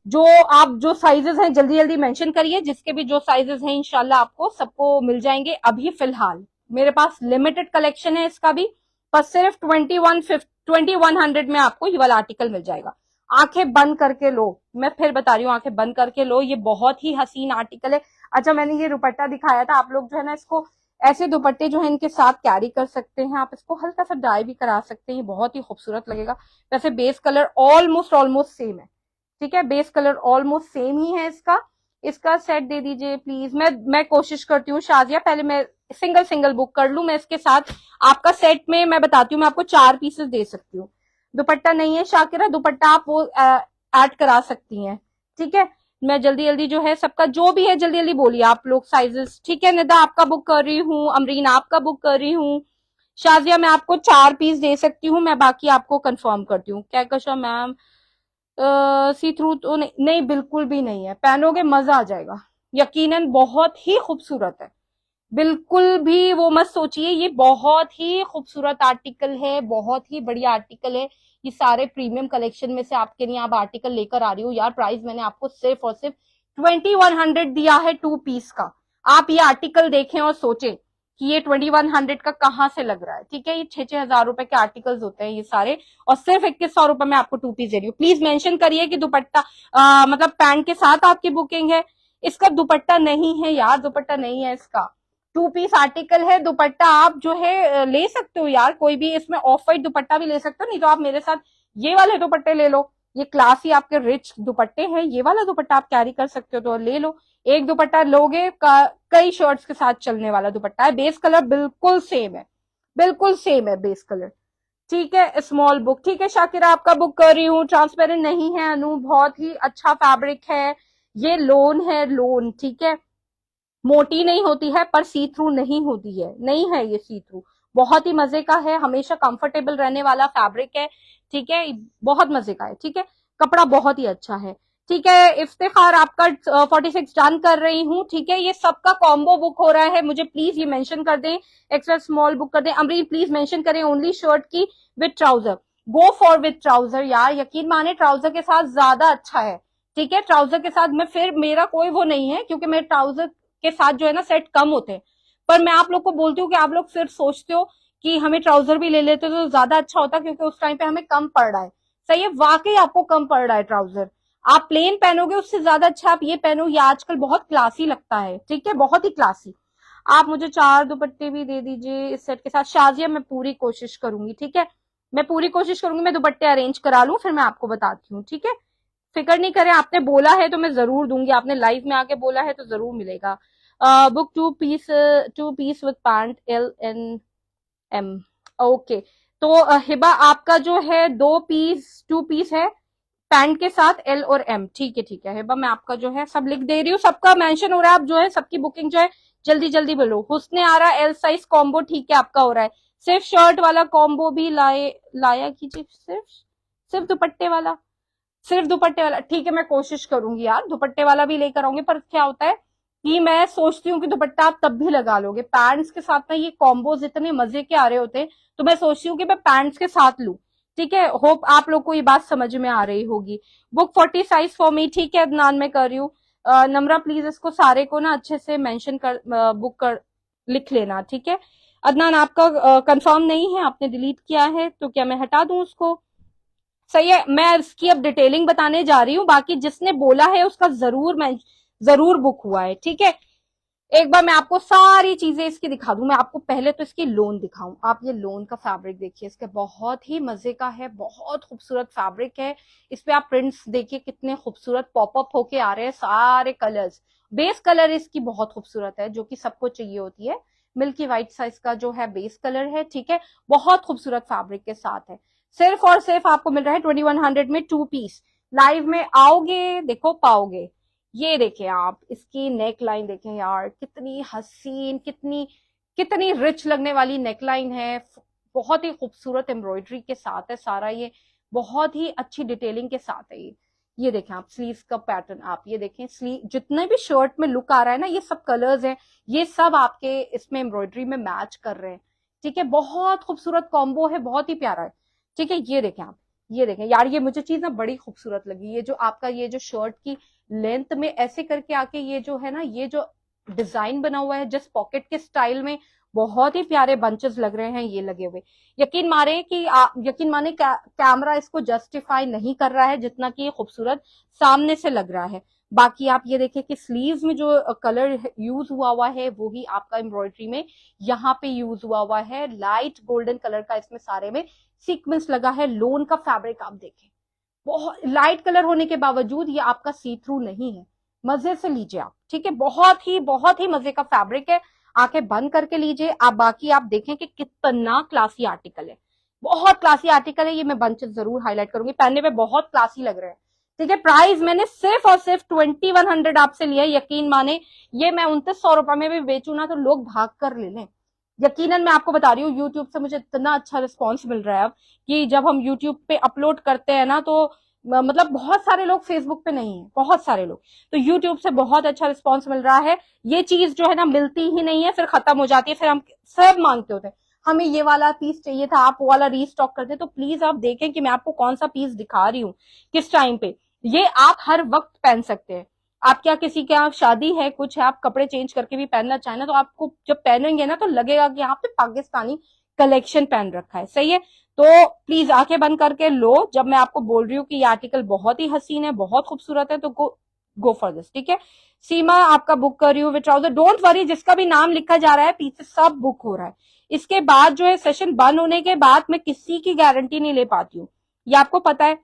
जो साइजेस हैं जल्दी जल्दी मेंशन करिए, जिसके भी जो साइजेस हैं इंशाल्लाह आपको सबको मिल जाएंगे। अभी फिलहाल मेरे पास लिमिटेड कलेक्शन है इसका भी, पर सिर्फ 2100 में आपको ये वाला आर्टिकल मिल जाएगा। आंखें बंद करके लो, मैं फिर बता रही हूँ, आंखें बंद करके लो, ये बहुत ही हसीन आर्टिकल है। अच्छा, मैंने ये दुपट्टा दिखाया था, आप लोग जो है ना इसको, ऐसे दुपट्टे जो है इनके साथ कैरी कर सकते हैं। आप इसको हल्का सा डाई भी करा सकते हैं, ये बहुत ही खूबसूरत लगेगा। वैसे बेस कलर ऑलमोस्ट सेम है। ठीक है, बेस कलर ऑलमोस्ट सेम ही है इसका। इसका सेट दे दीजिए प्लीज। मैं कोशिश करती हूँ शाजिया, पहले मैं सिंगल सिंगल बुक कर लूं मैं इसके साथ। आपका सेट में मैं बताती हूँ, मैं आपको 4 पीसेस दे सकती हूँ। दुपट्टा नहीं है शाकिरा, दुपट्टा आप वो ऐड करा सकती हैं, ठीक है। मैं जल्दी जल्दी जो है सबका जो भी है जल्दी जल्दी बोलिए आप लोग साइजेस, ठीक है। निदा आपका बुक कर रही हूँ, अमरीन आपका बुक कर रही हूँ, शाजिया मैं आपको 4 पीस दे सकती हूँ, मैं बाकी आपको कंफर्म करती हूँ। कहकशा मैम सी थ्रू तो नहीं, नहीं बिल्कुल भी नहीं है, पहनोगे मजा आ जाएगा, यकीनन बहुत ही खूबसूरत है। बिल्कुल भी वो मत सोचिए, ये बहुत ही खूबसूरत आर्टिकल है, बहुत ही बढ़िया आर्टिकल है। ये सारे प्रीमियम कलेक्शन में से आपके लिए आप आर्टिकल लेकर आ रही हूँ यार। प्राइस मैंने आपको सिर्फ और सिर्फ 2100 दिया है 2 पीस का। आप ये आर्टिकल देखें और सोचें कि ये 2100 का कहाँ से लग रहा है, ठीक है। ये 6,000 रुपए के आर्टिकल्स होते हैं ये सारे, और सिर्फ 2100 रुपए में आपको 2 पीस दे रही हूँ। प्लीज मेंशन करिए कि दुपट्टा मतलब पैंट के साथ आपकी बुकिंग है। इसका दुपट्टा नहीं है यार, दुपट्टा नहीं है इसका, 2 पीस आर्टिकल है। दुपट्टा आप जो है ले सकते हो यार, कोई भी इसमें ऑफ वाइट दुपट्टा भी ले सकते हो, नहीं तो आप मेरे साथ ये वाले दुपट्टे ले लो, ये क्लासी आपके रिच दुपट्टे हैं, ये वाला दुपट्टा आप कैरी कर सकते हो तो ले लो। एक दुपट्टा लोगे कई शर्ट्स के साथ चलने वाला दुपट्टा है। बेस कलर बिल्कुल सेम है, बिल्कुल सेम है बेस कलर, ठीक है। स्मॉल बुक, ठीक है शाकिरा आपका बुक कर रही हूँ। ट्रांसपेरेंट नहीं है अनु, बहुत ही अच्छा फैब्रिक है, ये लोन है, लोन, ठीक है। मोटी नहीं होती है पर सी थ्रू नहीं होती है, नहीं है ये सी थ्रू, बहुत ही मजे का है, हमेशा कंफर्टेबल रहने वाला फैब्रिक है, ठीक है। बहुत मजे का है, ठीक है। कपड़ा बहुत ही अच्छा है, ठीक है। इफ्तिखार आपका 46 डन कर रही हूँ, ठीक है। ये सबका कॉम्बो बुक हो रहा है, मुझे प्लीज ये मेंशन कर दें, एक्स्ट्रा स्मॉल बुक कर दें। अमरीन प्लीज मेंशन करें ओनली शर्ट की with trouser, go for with trouser यार, यकीन माने ट्राउजर के साथ ज्यादा अच्छा है, ठीक है। ट्राउजर के साथ मैं फिर मेरा कोई वो नहीं है, क्योंकि मेरे ट्राउजर के साथ जो है ना सेट कम होते हैं, पर मैं आप लोग को बोलती हूँ कि आप लोग फिर सोचते हो कि हमें ट्राउजर भी ले लेते तो ज्यादा अच्छा होता, क्योंकि उस टाइम पे हमें कम पड़ रहा है। सही है, वाकई आपको कम पड़ रहा है ट्राउजर, आप प्लेन पहनोगे उससे ज्यादा अच्छा आप ये पहनो, ये आजकल बहुत क्लासी लगता है, ठीक है, बहुत ही क्लासी। आप मुझे 4 दुपट्टे भी दे दीजिए इस सेट के साथ। शाजिया मैं पूरी कोशिश करूंगी, ठीक है, मैं पूरी कोशिश करूंगी, मैं दुपट्टे अरेंज करा लूं फिर मैं आपको बताती हूँ, ठीक है। फिक्र नहीं करें, आपने बोला है तो मैं जरूर दूंगी, आपने लाइव में आके बोला है तो जरूर मिलेगा। Book 2 peace with pant L and M, okay. तो हिबा आपका जो है 2 पीस है पैंट के साथ L और M, ठीक है, ठीक है हिबा, मैं आपका जो है सब लिख दे रही हूँ, सबका मेंशन हो रहा है, आप जो है सबकी बुकिंग जो है जल्दी जल्दी बोलो। हुस्ने आ रहा है L साइज कॉम्बो, ठीक है आपका हो रहा है। सिर्फ शर्ट वाला कॉम्बो भी लाया कीजिए, सिर्फ सिर्फ दुपट्टे वाला, सिर्फ दुपट्टे वाला, ठीक है, मैं कोशिश करूंगी यार दुपट्टे वाला भी लेकर आऊंगी। पर क्या होता है कि मैं सोचती हूँ कि दुपट्टा आप तब भी लगा लोगे, पैंट्स के साथ ना ये कॉम्बोज इतने मजे के आ रहे होते हैं, तो मैं सोचती हूँ कि मैं पैंट्स के साथ लूं, ठीक है। होप आप लोग को ये बात समझ में आ रही होगी। बुक 40 साइज फॉर मी, ठीक है अदनान मैं कर रही हूँ। नम्रा प्लीज इसको सारे को ना अच्छे से मेंशन कर, बुक कर लिख लेना, ठीक है। अदनान आपका कंफर्म नहीं है, आपने डिलीट किया है, तो क्या मैं हटा दूं उसको? सही है, मैं इसकी अब डिटेलिंग बताने जा रही हूँ, बाकी जिसने बोला है उसका जरूर मैं जरूर बुक हुआ है, ठीक है। एक बार मैं आपको सारी चीजें इसकी दिखा दूं, मैं आपको पहले तो इसकी लोन दिखाऊं। आप ये लोन का फैब्रिक देखिए, इसके बहुत ही मजे का है, बहुत खूबसूरत फैब्रिक है। इस पे आप प्रिंट्स देखिए कितने खूबसूरत पॉपअप होके आ रहे हैं, सारे कलर्स। बेस कलर इसकी बहुत खूबसूरत है, जो कि सबको चाहिए होती है। मिल्की व्हाइट साइज का जो है बेस कलर है, ठीक है, बहुत खूबसूरत फैब्रिक के साथ है। सिर्फ और सिर्फ आपको मिल रहा है 2100 में 2 पीस। लाइव में आओगे देखो पाओगे। ये देखें आप, इसकी नेक लाइन देखें यार, कितनी हसीन, कितनी कितनी रिच लगने वाली नेक लाइन है, बहुत ही खूबसूरत एम्ब्रॉयडरी के साथ है सारा ये, बहुत ही अच्छी डिटेलिंग के साथ है ये देखें आप स्लीव्स का पैटर्न, आप ये देखें स्लीव, जितने भी शर्ट में लुक आ रहा है ना, ये सब कलर्स हैं, ये सब आपके इसमें एम्ब्रॉयडरी में मैच कर रहे हैं, ठीक है। बहुत खूबसूरत कॉम्बो है, बहुत ही प्यारा है, ठीक है। ये देखें आप, ये देखें यार, ये मुझे चीज ना बड़ी खूबसूरत लगी, ये जो आपका ये जो शर्ट की लेंथ में ऐसे करके आके ये जो है ना, ये जो डिजाइन बना हुआ है जस्ट पॉकेट के स्टाइल में, बहुत ही प्यारे बंचेस लग रहे हैं ये लगे हुए। यकीन माने कैमरा इसको जस्टिफाई नहीं कर रहा है जितना कि ये खूबसूरत सामने से लग रहा है। बाकी आप ये देखिए कि स्लीव्स में जो कलर यूज हुआ है वो ही आपका एम्ब्रॉयडरी में यहाँ पे यूज हुआ है, लाइट गोल्डन कलर का इसमें सारे में सीक्वेंस लगा है। लोन का फैब्रिक आप देखें, बहुत लाइट कलर होने के बावजूद ये आपका सी थ्रू नहीं है, मजे से लीजिए आप, ठीक है। बहुत ही मजे का फैब्रिक है। आंखें बंद करके लीजिए आप, बाकी आप देखें कि कितना क्लासी आर्टिकल है, बहुत क्लासी आर्टिकल है ये। मैं बंचेस जरूर हाईलाइट करूंगी, पहनने पे बहुत क्लासी लग रहे हैं। ठीक है, प्राइस मैंने सिर्फ और सिर्फ 2100 आपसे लिया है, यकीन माने ये मैं 2900 में भी बेचू ना तो लोग भाग कर ले लें। यकीनन मैं आपको बता रही हूँ, यूट्यूब से मुझे इतना अच्छा रिस्पॉन्स मिल रहा है अब कि जब हम यूट्यूब पे अपलोड करते हैं ना तो मतलब बहुत सारे लोग फेसबुक पे नहीं है, बहुत सारे लोग, तो यूट्यूब से बहुत अच्छा रिस्पॉन्स मिल रहा है। ये चीज जो है ना मिलती ही नहीं है, फिर खत्म हो जाती है, फिर हम सब मांगते होते हैं हमें ये वाला पीस चाहिए था, आप वो वाला रीस्टॉक करते। तो प्लीज आप देखें कि मैं आपको कौन सा पीस दिखा रही हूँ किस टाइम पे, ये आप हर वक्त पहन सकते हैं। आप क्या किसी के यहाँ शादी है कुछ है, आप कपड़े चेंज करके भी पहनना चाहें ना तो आपको जब पहनेंगे ना तो लगेगा कि यहाँ पे पाकिस्तानी कलेक्शन पहन रखा है। सही है, तो प्लीज आंखें बंद करके लो, जब मैं आपको बोल रही हूँ कि ये आर्टिकल बहुत ही हसीन है, बहुत खूबसूरत है, तो गो फॉर दिस। ठीक है, सीमा आपका बुक कर रही हूँ विद ट्राउजर, डोंट वरी, जिसका भी नाम लिखा जा रहा है पीछे सब बुक हो रहा है। इसके बाद जो है सेशन बंद होने के बाद मैं किसी की गारंटी नहीं ले पाती हूँ, ये आपको पता है।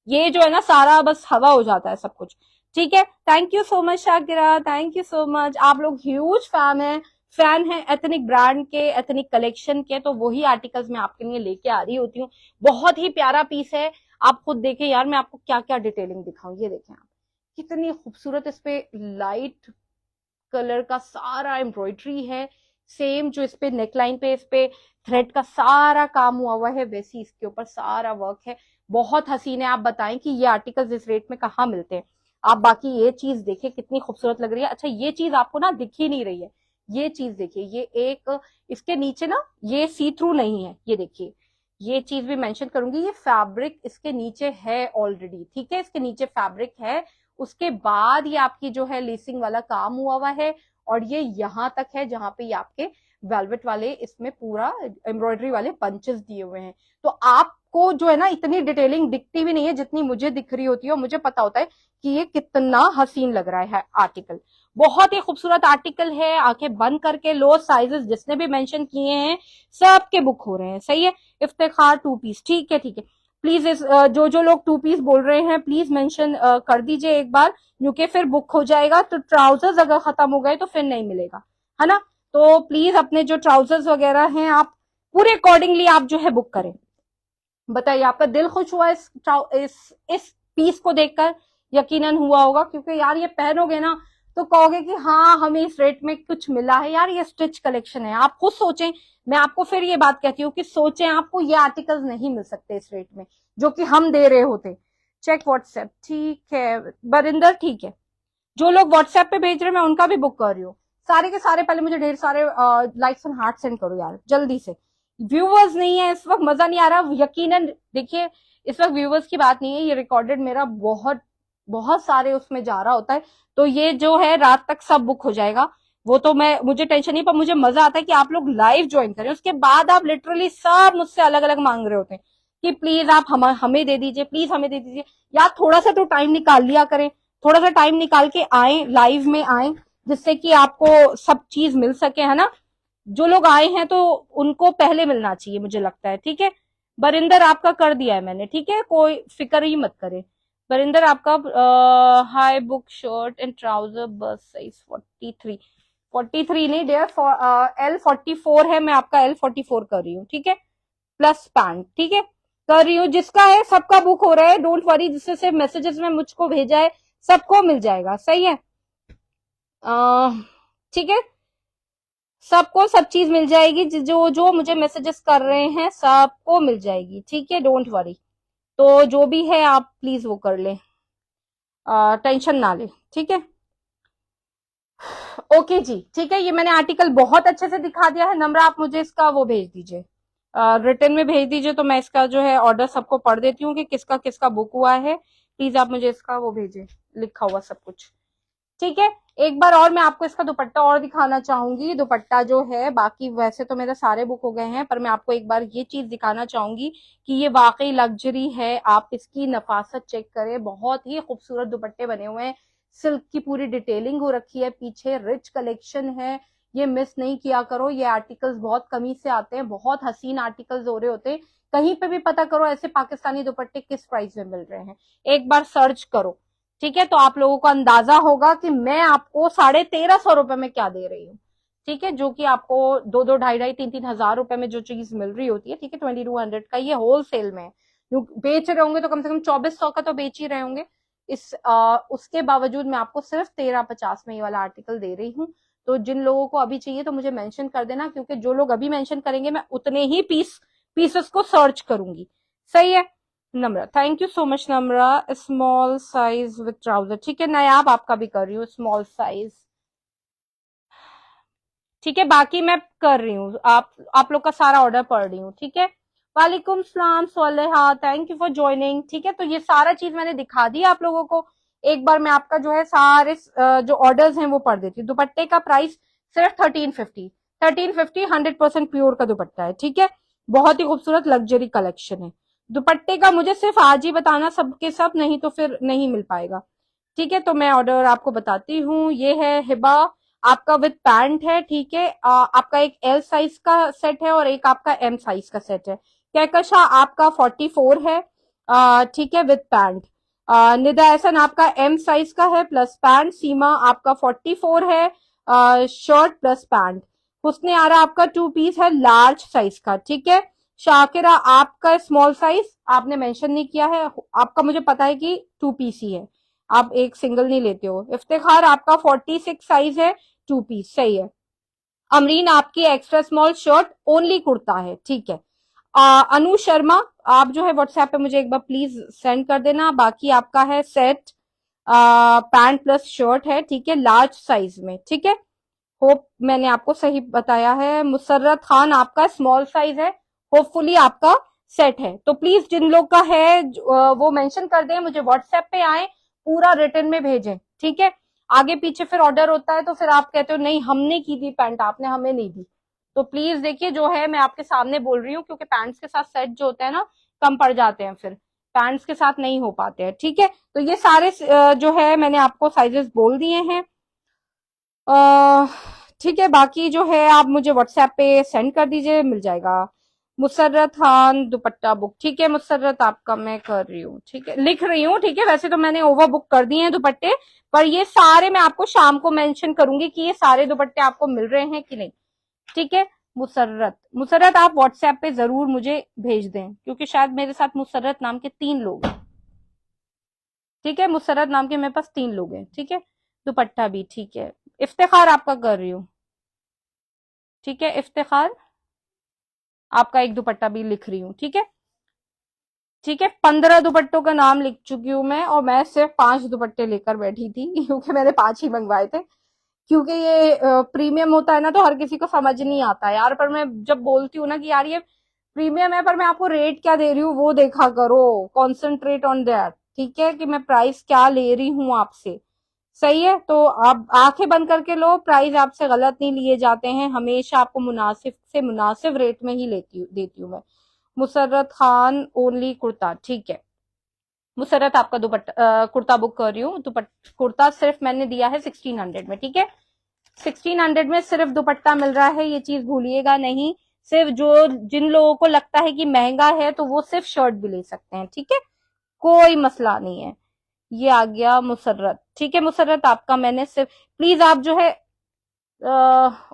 ये जो है ना सारा बस हवा हो जाता है सब कुछ। ठीक है, thank you so much Shakira, thank you so much. आप लोग ह्यूज फैन है एथनिक ब्रांड के, एथनिक कलेक्शन के, तो वही आर्टिकल्स मैं आपके लिए लेके आ रही होती हूँ। बहुत ही प्यारा पीस है, आप खुद देखें यार, मैं आपको क्या क्या डिटेलिंग दिखाऊं। ये देखें आप, कितनी खूबसूरत इस पे लाइट कलर का सारा एम्ब्रॉयडरी है। सेम जो इस पे नेकलाइन पे इस पे थ्रेड का सारा काम हुआ हुआ है, वैसी इसके ऊपर सारा वर्क है। बहुत हसीन है। आप बताएं कि ये आर्टिकल इस रेट में कहाँ मिलते हैं। आप बाकी ये चीज देखिए कितनी खूबसूरत लग रही है। अच्छा, ये चीज आपको ना दिख ही नहीं रही है, ये चीज देखिए, ये एक इसके नीचे ना ये सी थ्रू नहीं है, ये देखिए, ये चीज भी मेंशन करूंगी, ये फैब्रिक इसके नीचे है ऑलरेडी। ठीक है, इसके नीचे फैब्रिक है, उसके बाद ये आपकी जो है लेसिंग वाला काम हुआ हुआ है, और ये यहां तक है जहां पे ये आपके वेलवेट वाले इसमें पूरा एम्ब्रॉयडरी वाले पंचेस दिए हुए हैं। तो आपको जो है ना इतनी डिटेलिंग दिखती भी नहीं है जितनी मुझे दिख रही होती है, और मुझे पता होता है कि ये कितना हसीन लग रहा है आर्टिकल। बहुत ही खूबसूरत आर्टिकल है, आंखें बंद करके लो, साइजेस जिसने भी मेंशन किए हैं सबके बुक हो रहे हैं। सही है, इफ्तिखार 2 पीस, ठीक है ठीक है। प्लीज इस जो जो लोग 2 पीस बोल रहे हैं प्लीज मेंशन कर दीजिए एक बार, क्योंकि फिर बुक हो जाएगा। तो ट्राउजर्स अगर खत्म हो गए तो फिर नहीं मिलेगा, है ना। तो प्लीज अपने जो ट्राउजर्स वगैरह हैं आप पूरे अकॉर्डिंगली आप जो है बुक करें। बताइए, आपका दिल खुश हुआ इस पीस को देखकर? यकीनन हुआ होगा, क्योंकि यार ये पहनोगे ना तो कहोगे कि हाँ हमें इस रेट में कुछ मिला है यार, ये स्टिच कलेक्शन है। आप खुद सोचें, मैं आपको फिर ये बात कहती हूँ कि सोचें, आपको ये आर्टिकल्स नहीं मिल सकते इस रेट में जो कि हम दे रहे होते। चेक व्हाट्सएप, ठीक है बरिंदर, ठीक है। जो लोग व्हाट्सएप पे भेज रहे हैं मैं उनका भी बुक कर रही हूँ। सारे के सारे पहले मुझे ढेर सारे लाइक्स एंड हार्ट सेंड करो यार जल्दी से। व्यूवर्स नहीं है इस वक्त, मजा नहीं आ रहा यकीनन। देखिए, इस वक्त व्यूवर्स की बात नहीं है, ये रिकॉर्डेड मेरा बहुत बहुत सारे उसमें जा रहा होता है, तो ये जो है रात तक सब बुक हो जाएगा। वो तो मैं मुझे टेंशन नहीं, पर मुझे मजा आता है कि आप लोग लाइव ज्वाइन करें, उसके बाद आप लिटरली सब मुझसे अलग अलग मांग रहे होते हैं कि प्लीज आप हमें दे दीजिए, प्लीज हमें दे दीजिए। यार थोड़ा सा तो टाइम निकाल लिया करें, थोड़ा सा टाइम निकाल के आए, लाइव में आए, जिससे कि आपको सब चीज मिल सके, है ना। जो लोग आए हैं तो उनको पहले मिलना चाहिए मुझे लगता है। ठीक है, बरिंदर आपका कर दिया है मैंने, ठीक है, कोई फिक्र ही मत करे। बरिंदर आपका high book shirt and trouser बस साइज 43, 43 नहीं डियर, L44 है, मैं आपका L44 कर रही हूँ। ठीक है, प्लस पैंट, ठीक है कर रही हूँ। जिसका है सबका बुक हो रहा है, डोंट वरी, जिससे सिर्फ मैसेजेस में मुझको भेजा है सबको मिल जाएगा। सही है, ठीक है, सबको सब चीज मिल जाएगी, जो जो मुझे मैसेजेस कर रहे हैं सबको मिल जाएगी। ठीक है, डोंट वरी। तो जो भी है आप प्लीज वो कर ले, टेंशन ना ले। ठीक है, ओके जी, ठीक है। ये मैंने आर्टिकल बहुत अच्छे से दिखा दिया है। नम्रा, आप मुझे इसका वो भेज दीजिए, रिटर्न में भेज दीजिए, तो मैं इसका जो है ऑर्डर सबको पढ़ देती हूँ कि किसका किसका बुक हुआ है। प्लीज आप मुझे इसका वो भेजिए, लिखा हुआ सब कुछ। ठीक है, एक बार और मैं आपको इसका दुपट्टा और दिखाना चाहूंगी। दुपट्टा जो है, बाकी वैसे तो मेरे सारे बुक हो गए हैं, पर मैं आपको एक बार ये चीज दिखाना चाहूंगी कि ये वाकई लग्जरी है। आप इसकी नफासत चेक करें, बहुत ही खूबसूरत दुपट्टे बने हुए हैं, सिल्क की पूरी डिटेलिंग हो रखी है, पीछे रिच कलेक्शन है। ये मिस नहीं किया करो, ये आर्टिकल्स बहुत कमी से आते हैं, बहुत हसीन आर्टिकल्स हो रहे होते हैं। कहीं पे भी पता करो ऐसे पाकिस्तानी दुपट्टे किस प्राइस में मिल रहे हैं, एक बार सर्च करो। ठीक है, तो आप लोगों को अंदाजा होगा कि मैं आपको 1350 रुपए में क्या दे रही हूँ। ठीक है, जो कि आपको 2-2 ढाई-ढाई 3-3 हजार रुपए में जो चीज मिल रही होती है, ठीक है, 2200 का ये होलसेल में जो बेच रहे होंगे तो कम से कम 2400 का तो बेच ही रहे होंगे। उसके बावजूद मैं आपको सिर्फ 1350 में ये वाला आर्टिकल दे रही हूँ। तो जिन लोगों को अभी चाहिए तो मुझे मेंशन कर देना, क्योंकि जो लोग अभी मेंशन करेंगे मैं उतने ही पीसेस को सर्च करूंगी। सही है Namra, thank you so much Namra. Small size with trouser, ठीक है, नायाब आपका भी कर रही हूँ स्मॉल साइज, ठीक है, बाकी मैं कर रही हूँ, आप लोग का सारा ऑर्डर पढ़ रही हूँ, ठीक है। वालेकुम सलाम सोलेहा, थैंक यू फॉर ज्वाइनिंग, ठीक है। तो ये सारा चीज मैंने दिखा दी आप लोगों को। एक बार मैं आपका जो है सारे जो ऑर्डर्स हैं वो पढ़ देती हूँ। दुपट्टे का प्राइस सिर्फ 1350, 1350 100% प्योर का दुपट्टा है, ठीक है। बहुत ही खूबसूरत लग्जरी कलेक्शन है। दुपट्टे का मुझे सिर्फ आज ही बताना सबके सब, नहीं तो फिर नहीं मिल पाएगा, ठीक है। तो मैं ऑर्डर आपको बताती हूँ। ये है हिबा, आपका विद पैंट है, ठीक है। आपका एक एल साइज का सेट है और एक आपका एम साइज का सेट है। कहकशा आपका 44 है, ठीक है, विद पैंट। निदा एहसन आपका एम साइज का है प्लस पैंट। सीमा आपका 44 है, शर्ट प्लस पैंट। हुस्ने आरा आपका 2 पीस है लार्ज साइज का, ठीक है। शाकिरा आपका स्मॉल साइज आपने मेंशन नहीं किया है, आपका मुझे पता है कि 2 पीस ही है, आप एक सिंगल नहीं लेते हो। इफ्तिखार आपका 46 साइज है, 2 पीस, सही है। अमरीन आपकी extra small shirt only kurta है, ठीक है। अनु शर्मा आप जो है व्हाट्सएप पे मुझे एक बार प्लीज सेंड कर देना। बाकी आपका है सेट पैंट प्लस शर्ट है, ठीक है, लार्ज साइज में, ठीक है। होप मैंने आपको सही बताया है। मुसर्रत खान आपका स्मॉल साइज है, होपफुली आपका सेट है। तो प्लीज जिन लोग का है वो मेंशन कर दें, मुझे व्हाट्सएप पे आए, पूरा रिटर्न में भेजें, ठीक है। आगे पीछे फिर ऑर्डर होता है तो फिर आप कहते हो नहीं हमने की थी पैंट, आपने हमें नहीं दी। तो प्लीज देखिए, जो है मैं आपके सामने बोल रही हूँ, क्योंकि पैंट्स के साथ सेट जो होता है ना कम पड़ जाते हैं, फिर पैंट्स के साथ नहीं हो पाते हैं, ठीक है। तो ये सारे जो है मैंने आपको साइजेस बोल दिए हैं, ठीक है। बाकी जो है आप मुझे व्हाट्सएप पे सेंड कर दीजिए, मिल जाएगा। मुसर्रत खान दुपट्टा बुक, ठीक है मुसर्रत आपका मैं कर रही हूँ, ठीक है, लिख रही हूँ, ठीक है। वैसे तो मैंने ओवर बुक कर दिए हैं दुपट्टे, पर ये सारे मैं आपको शाम को मेंशन करूंगी कि ये सारे दुपट्टे आपको मिल रहे हैं कि नहीं, ठीक है। मुसर्रत आप व्हाट्सएप पे जरूर मुझे भेज दें, क्योंकि शायद मेरे साथ मुसर्रत नाम के 3 लोग हैं, ठीक है। मुसर्रत नाम के मेरे पास 3 लोग हैं, ठीक है। दुपट्टा भी ठीक है। इफ्तिखार आपका कर रही हूँ, ठीक है। इफ्तिखार आपका एक दुपट्टा भी लिख रही हूँ, ठीक है, ठीक है। 15 दुपट्टों का नाम लिख चुकी हूँ मैं, और मैं सिर्फ 5 दुपट्टे लेकर बैठी थी क्योंकि मैंने 5 ही मंगवाए थे। क्योंकि ये प्रीमियम होता है ना तो हर किसी को समझ नहीं आता यार, पर मैं जब बोलती हूँ ना कि यार ये प्रीमियम है पर मैं आपको रेट क्या दे रही हूँ वो देखा करो, कॉन्सेंट्रेट ऑन दैट, ठीक है, कि मैं प्राइस क्या ले रही हूँ आपसे, सही है। तो आप आंखें बंद करके लो, प्राइस आपसे गलत नहीं लिए जाते हैं, हमेशा आपको मुनासिब से मुनासिब रेट में ही देती हूँ मैं। मुसर्रत खान ओनली कुर्ता, ठीक है। मुसर्रत आपका दुपट्टा कुर्ता बुक कर रही हूँ। कुर्ता सिर्फ मैंने दिया है 1600 में, ठीक है। 1600 में सिर्फ दुपट्टा मिल रहा है, ये चीज भूलिएगा नहीं। सिर्फ जिन लोगों को लगता है कि महंगा है तो वो सिर्फ शर्ट भी ले सकते हैं, ठीक है, कोई मसला नहीं है। ये आ गया मुसर्रत, ठीक है। मुसर्रत आपका मैंने सिर्फ, प्लीज आप जो है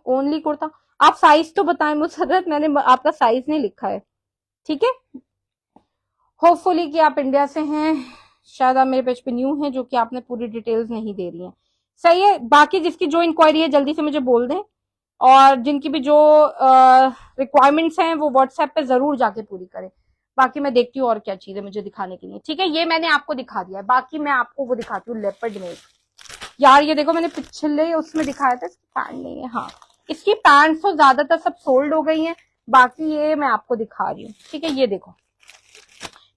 ओनली कुर्ता, आप साइज तो बताएं मुसर्रत, मैंने आपका साइज नहीं लिखा है, ठीक है। होपफुली कि आप इंडिया से हैं, शायद आप मेरे पेज पे न्यू हैं, जो कि आपने पूरी डिटेल्स नहीं दे रही हैं, सही है। बाकी जिसकी जो इंक्वायरी है जल्दी से मुझे बोल दें, और जिनकी भी जो रिक्वायरमेंट्स हैं वो व्हाट्सएप पे जरूर जाके पूरी करें। बाकी मैं देखती हूँ और क्या चीज है मुझे दिखाने के लिए, ठीक है। ये मैंने आपको दिखा दिया है, बाकी मैं आपको वो दिखाती हूँ लेपर्ड में। यार ये देखो, मैंने पिछले उसमें दिखाया था, इसकी पैंट नहीं है, हाँ इसकी पैंट तो ज्यादातर सब सोल्ड हो गई हैं, बाकी ये मैं आपको दिखा रही हूँ, ठीक है। ये देखो,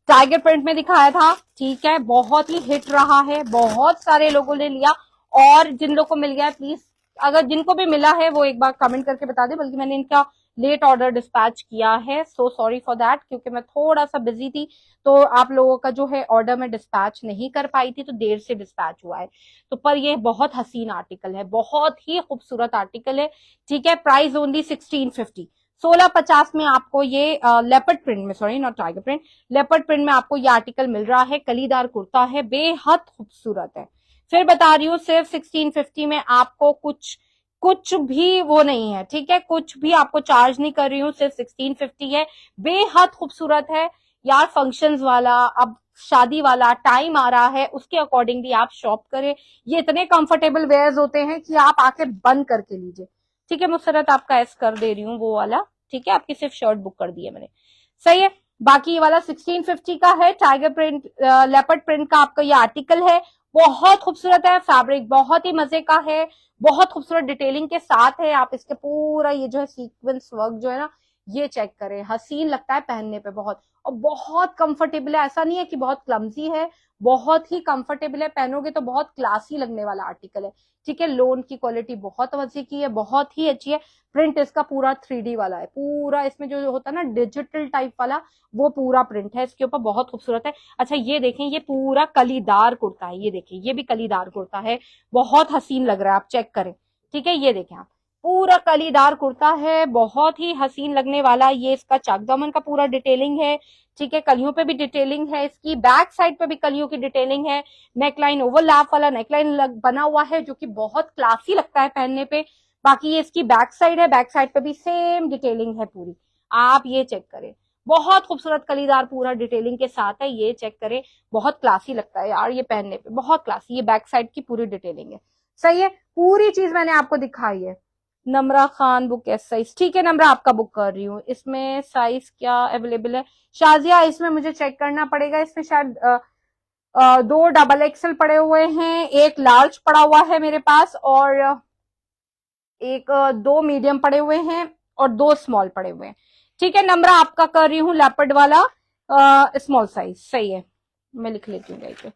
टाइगर प्रिंट में दिखाया था, ठीक है, बहुत ही हिट रहा है, बहुत सारे लोगों ने लिया, और जिन लोगों को मिल गया प्लीज, अगर जिनको भी मिला है वो एक बार कमेंट करके बता दे। बल्कि मैंने इनका लेट ऑर्डर डिस्पैच किया है, सो सॉरी फॉर दैट, क्योंकि मैं थोड़ा सा बिजी थी, तो आप लोगों का जो है ऑर्डर में डिस्पैच नहीं कर पाई थी, तो देर से डिस्पैच हुआ है। तो पर ये बहुत हसीन आर्टिकल है, बहुत ही खूबसूरत आर्टिकल है, ठीक है। प्राइस ओनली 1650, 1650 में आपको ये लेपर्ड प्रिंट में, sorry not tiger print, leopard print में आपको ये आर्टिकल मिल रहा है। कलीदार कुर्ता है, बेहद खूबसूरत है। फिर बता रही हूँ, सिर्फ 1650 में आपको कुछ कुछ भी वो नहीं है, ठीक है, कुछ भी आपको चार्ज नहीं कर रही हूँ, सिर्फ 1650 है, बेहद खूबसूरत है यार। फंक्शंस वाला, अब शादी वाला टाइम आ रहा है, उसके अकॉर्डिंगली आप शॉप करें। ये इतने कंफर्टेबल वेयर्स होते हैं कि आप आके बंद करके लीजिए, ठीक है। मुसरत आपका एस कर दे रही हूँ वो वाला, ठीक है, आपकी सिर्फ शर्ट बुक कर दी है मैंने, सही है। बाकी ये वाला 1650 का है, टाइगर प्रिंट, लेपर्ड प्रिंट का आपका ये आर्टिकल है, बहुत खूबसूरत है, फैब्रिक बहुत ही मजे का है, बहुत खूबसूरत डिटेलिंग के साथ है। आप इसके पूरा ये जो है सीक्वेंस वर्क जो है ना, ये चेक करें, हसीन लगता है पहनने पे बहुत, और बहुत कंफर्टेबल है, ऐसा नहीं है कि बहुत क्लमजी है, बहुत ही कंफर्टेबल है, पहनोगे तो बहुत क्लासी लगने वाला आर्टिकल है, ठीक है। लोन की क्वालिटी बहुत मजे की है, बहुत ही अच्छी है। प्रिंट इसका पूरा 3D वाला है, पूरा इसमें जो होता है ना डिजिटल टाइप वाला, वो पूरा प्रिंट है इसके ऊपर, बहुत खूबसूरत है। अच्छा ये देखें, ये पूरा कलीदार कुर्ता है, ये देखें, ये भी कलीदार कुर्ता है, बहुत हसीन लग रहा है, आप चेक करें, ठीक है। ये देखें आप, पूरा कलीदार कुर्ता है, बहुत ही हसीन लगने वाला। ये इसका चाक दामन का पूरा डिटेलिंग है, ठीक है, कलियों पे भी डिटेलिंग है, इसकी बैक साइड पे भी कलियों की डिटेलिंग है, नेकलाइन ओवरलैप वाला नेकलाइन बना हुआ है, जो कि बहुत क्लासी लगता है पहनने पे। बाकी ये इसकी बैक साइड है, बैक साइड पे भी सेम डिटेलिंग है पूरी, आप ये चेक करें, बहुत खूबसूरत कलीदार पूरा डिटेलिंग के साथ है, ये चेक करें, बहुत क्लासी लगता है यार ये पहनने पे, बहुत क्लासी। ये बैक साइड की पूरी डिटेलिंग है, सही है, पूरी चीज मैंने आपको दिखाई है। Namra Khan book S size, ठीक है नमरा आपका बुक कर रही हूँ। इसमें साइज क्या अवेलेबल है शाजिया, इसमें मुझे चेक करना पड़ेगा, इसमें शायद 2 XXL पड़े हुए हैं, एक लार्ज पड़ा हुआ है मेरे पास, और एक 2 मीडियम पड़े हुए हैं, और 2 स्मॉल पड़े हुए हैं, ठीक है। नंबर आपका कर रही हूँ लेपर्ड वाला स्मॉल साइज, सही है, मैं लिख लेती हूँ पे,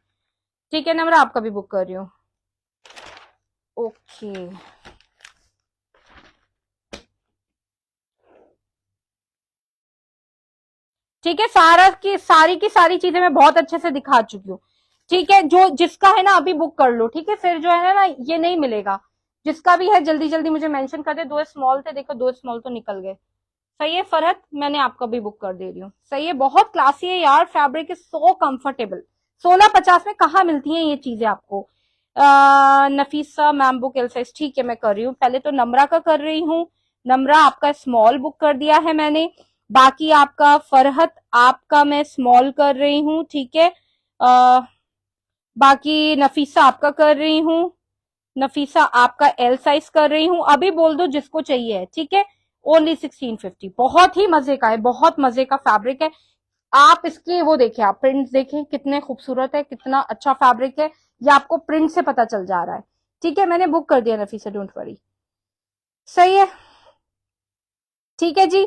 ठीक है। नंबर आपका भी बुक कर रही हूँ, ओके। ठीक है, सारी की सारी चीजें मैं बहुत अच्छे से दिखा चुकी हूँ, ठीक है। जो जिसका है ना अभी बुक कर लो, ठीक है, फिर जो है ना ये नहीं मिलेगा। जिसका भी है जल्दी जल्दी मुझे मेंशन कर दे। 2 स्मॉल थे, देखो 2 स्मॉल तो निकल गए, सही है फरहत, मैंने आपका भी बुक कर दे रही हूँ, सही है। बहुत क्लासी है यार, फैब्रिक इज सो कंफर्टेबल। 1650 में कहा मिलती हैं ये चीजें आपको। Nafisa ma'am book L size, ठीक है मैं कर रही हूँ, पहले तो नम्रा का कर रही हूँ। नम्रा आपका स्मॉल बुक कर दिया है मैंने, बाकी आपका फरहत आपका मैं स्मॉल कर रही हूँ, ठीक है। बाकी नफीसा आपका कर रही हूँ, नफीसा आपका एल साइज कर रही हूँ, अभी बोल दो जिसको चाहिए है, ठीक है। ओनली 1650, बहुत ही मजे का है, बहुत मजे का फैब्रिक है। आप इसके वो देखें, आप प्रिंट देखें कितने खूबसूरत है, कितना अच्छा फैब्रिक है, ये आपको प्रिंट से पता चल जा रहा है, ठीक है। मैंने बुक कर दिया नफीसा, डोंट वरी, सही है, ठीक है जी।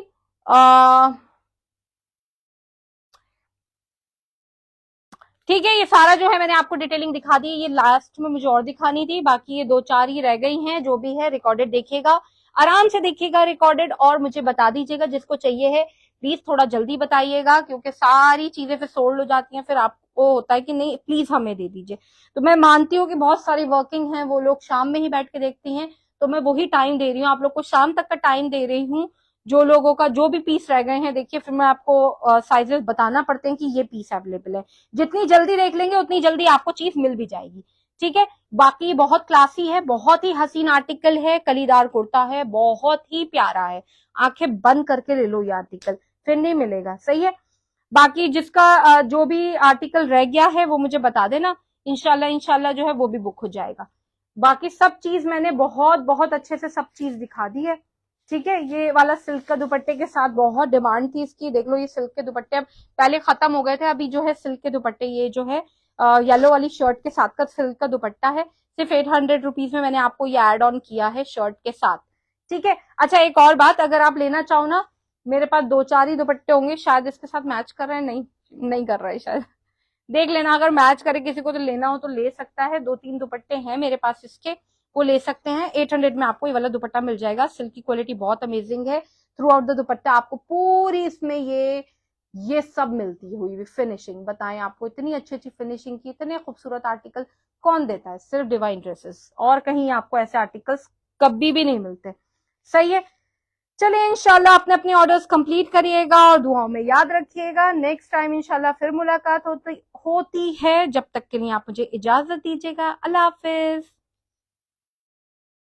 ठीक है, ये सारा जो है मैंने आपको डिटेलिंग दिखा दी, ये लास्ट में मुझे और दिखानी थी, बाकी ये 2-4 ही रह गई हैं। जो भी है रिकॉर्डेड देखिएगा, आराम से देखिएगा रिकॉर्डेड, और मुझे बता दीजिएगा जिसको चाहिए है, प्लीज थोड़ा जल्दी बताइएगा, क्योंकि सारी चीजें फिर सोल्ड हो जाती हैं, फिर आपको होता है कि नहीं प्लीज हमें दे दीजिए। तो मैं मानती हूँ कि बहुत सारी वर्किंग है, वो लोग शाम में ही बैठ के देखती हैं, तो मैं वही टाइम दे रही हूँ, आप लोग को शाम तक का टाइम दे रही हूँ। जो लोगों का जो भी पीस रह गए हैं, देखिए फिर मैं आपको साइजेस बताना पड़ते हैं कि ये पीस अवेलेबल है। जितनी जल्दी देख लेंगे उतनी जल्दी आपको चीज मिल भी जाएगी, ठीक है। बाकी बहुत क्लासी है, बहुत ही हसीन आर्टिकल है, कलीदार कुर्ता है, बहुत ही प्यारा है, आंखें बंद करके ले लो ये आर्टिकल, फिर नहीं मिलेगा, सही है। बाकी जिसका जो भी आर्टिकल रह गया है वो मुझे बता देना, इंशाल्लाह इंशाल्लाह जो है वो भी बुक हो जाएगा। बाकी सब चीज मैंने बहुत बहुत अच्छे से सब चीज दिखा दी है, ठीक है। ये वाला सिल्क का दुपट्टे के साथ बहुत डिमांड थी इसकी, देख लो ये सिल्क के दुपट्टे अब पहले खत्म हो गए थे, अभी जो है सिल्क के दुपट्टे, ये जो है येलो वाली शर्ट के साथ का सिल्क का दुपट्टा है, सिर्फ 800 रुपीज में मैंने आपको ये एड ऑन किया है शर्ट के साथ, ठीक है। अच्छा एक और बात, अगर आप लेना चाहो ना, मेरे पास 2-4 ही दुपट्टे होंगे, शायद इसके साथ मैच कर रहे हैं, नहीं नहीं कर रहा है शायद, देख लेना, अगर मैच करे किसी को तो लेना हो तो ले सकता है। 2-3 दुपट्टे हैं मेरे पास इसके, वो ले सकते हैं। 800 में आपको ये वाला दुपट्टा मिल जाएगा, सिल्क की क्वालिटी बहुत अमेजिंग है, थ्रू आउट द दुपट्टा आपको पूरी इसमें ये सब मिलती हुई भी फिनिशिंग। बताएं आपको इतनी अच्छी अच्छी फिनिशिंग की इतने खूबसूरत आर्टिकल कौन देता है, सिर्फ डिवाइन ड्रेसेस, और कहीं आपको ऐसे आर्टिकल्स कभी भी नहीं मिलते, सही है। चलिए इंशाल्लाह अपने अपने ऑर्डर्स कंप्लीट करिएगा और दुआओं में याद रखिएगा। नेक्स्ट टाइम इंशाल्लाह फिर मुलाकात होती है, जब तक के लिए आप मुझे इजाजत दीजिएगा, अल्लाह हाफिज।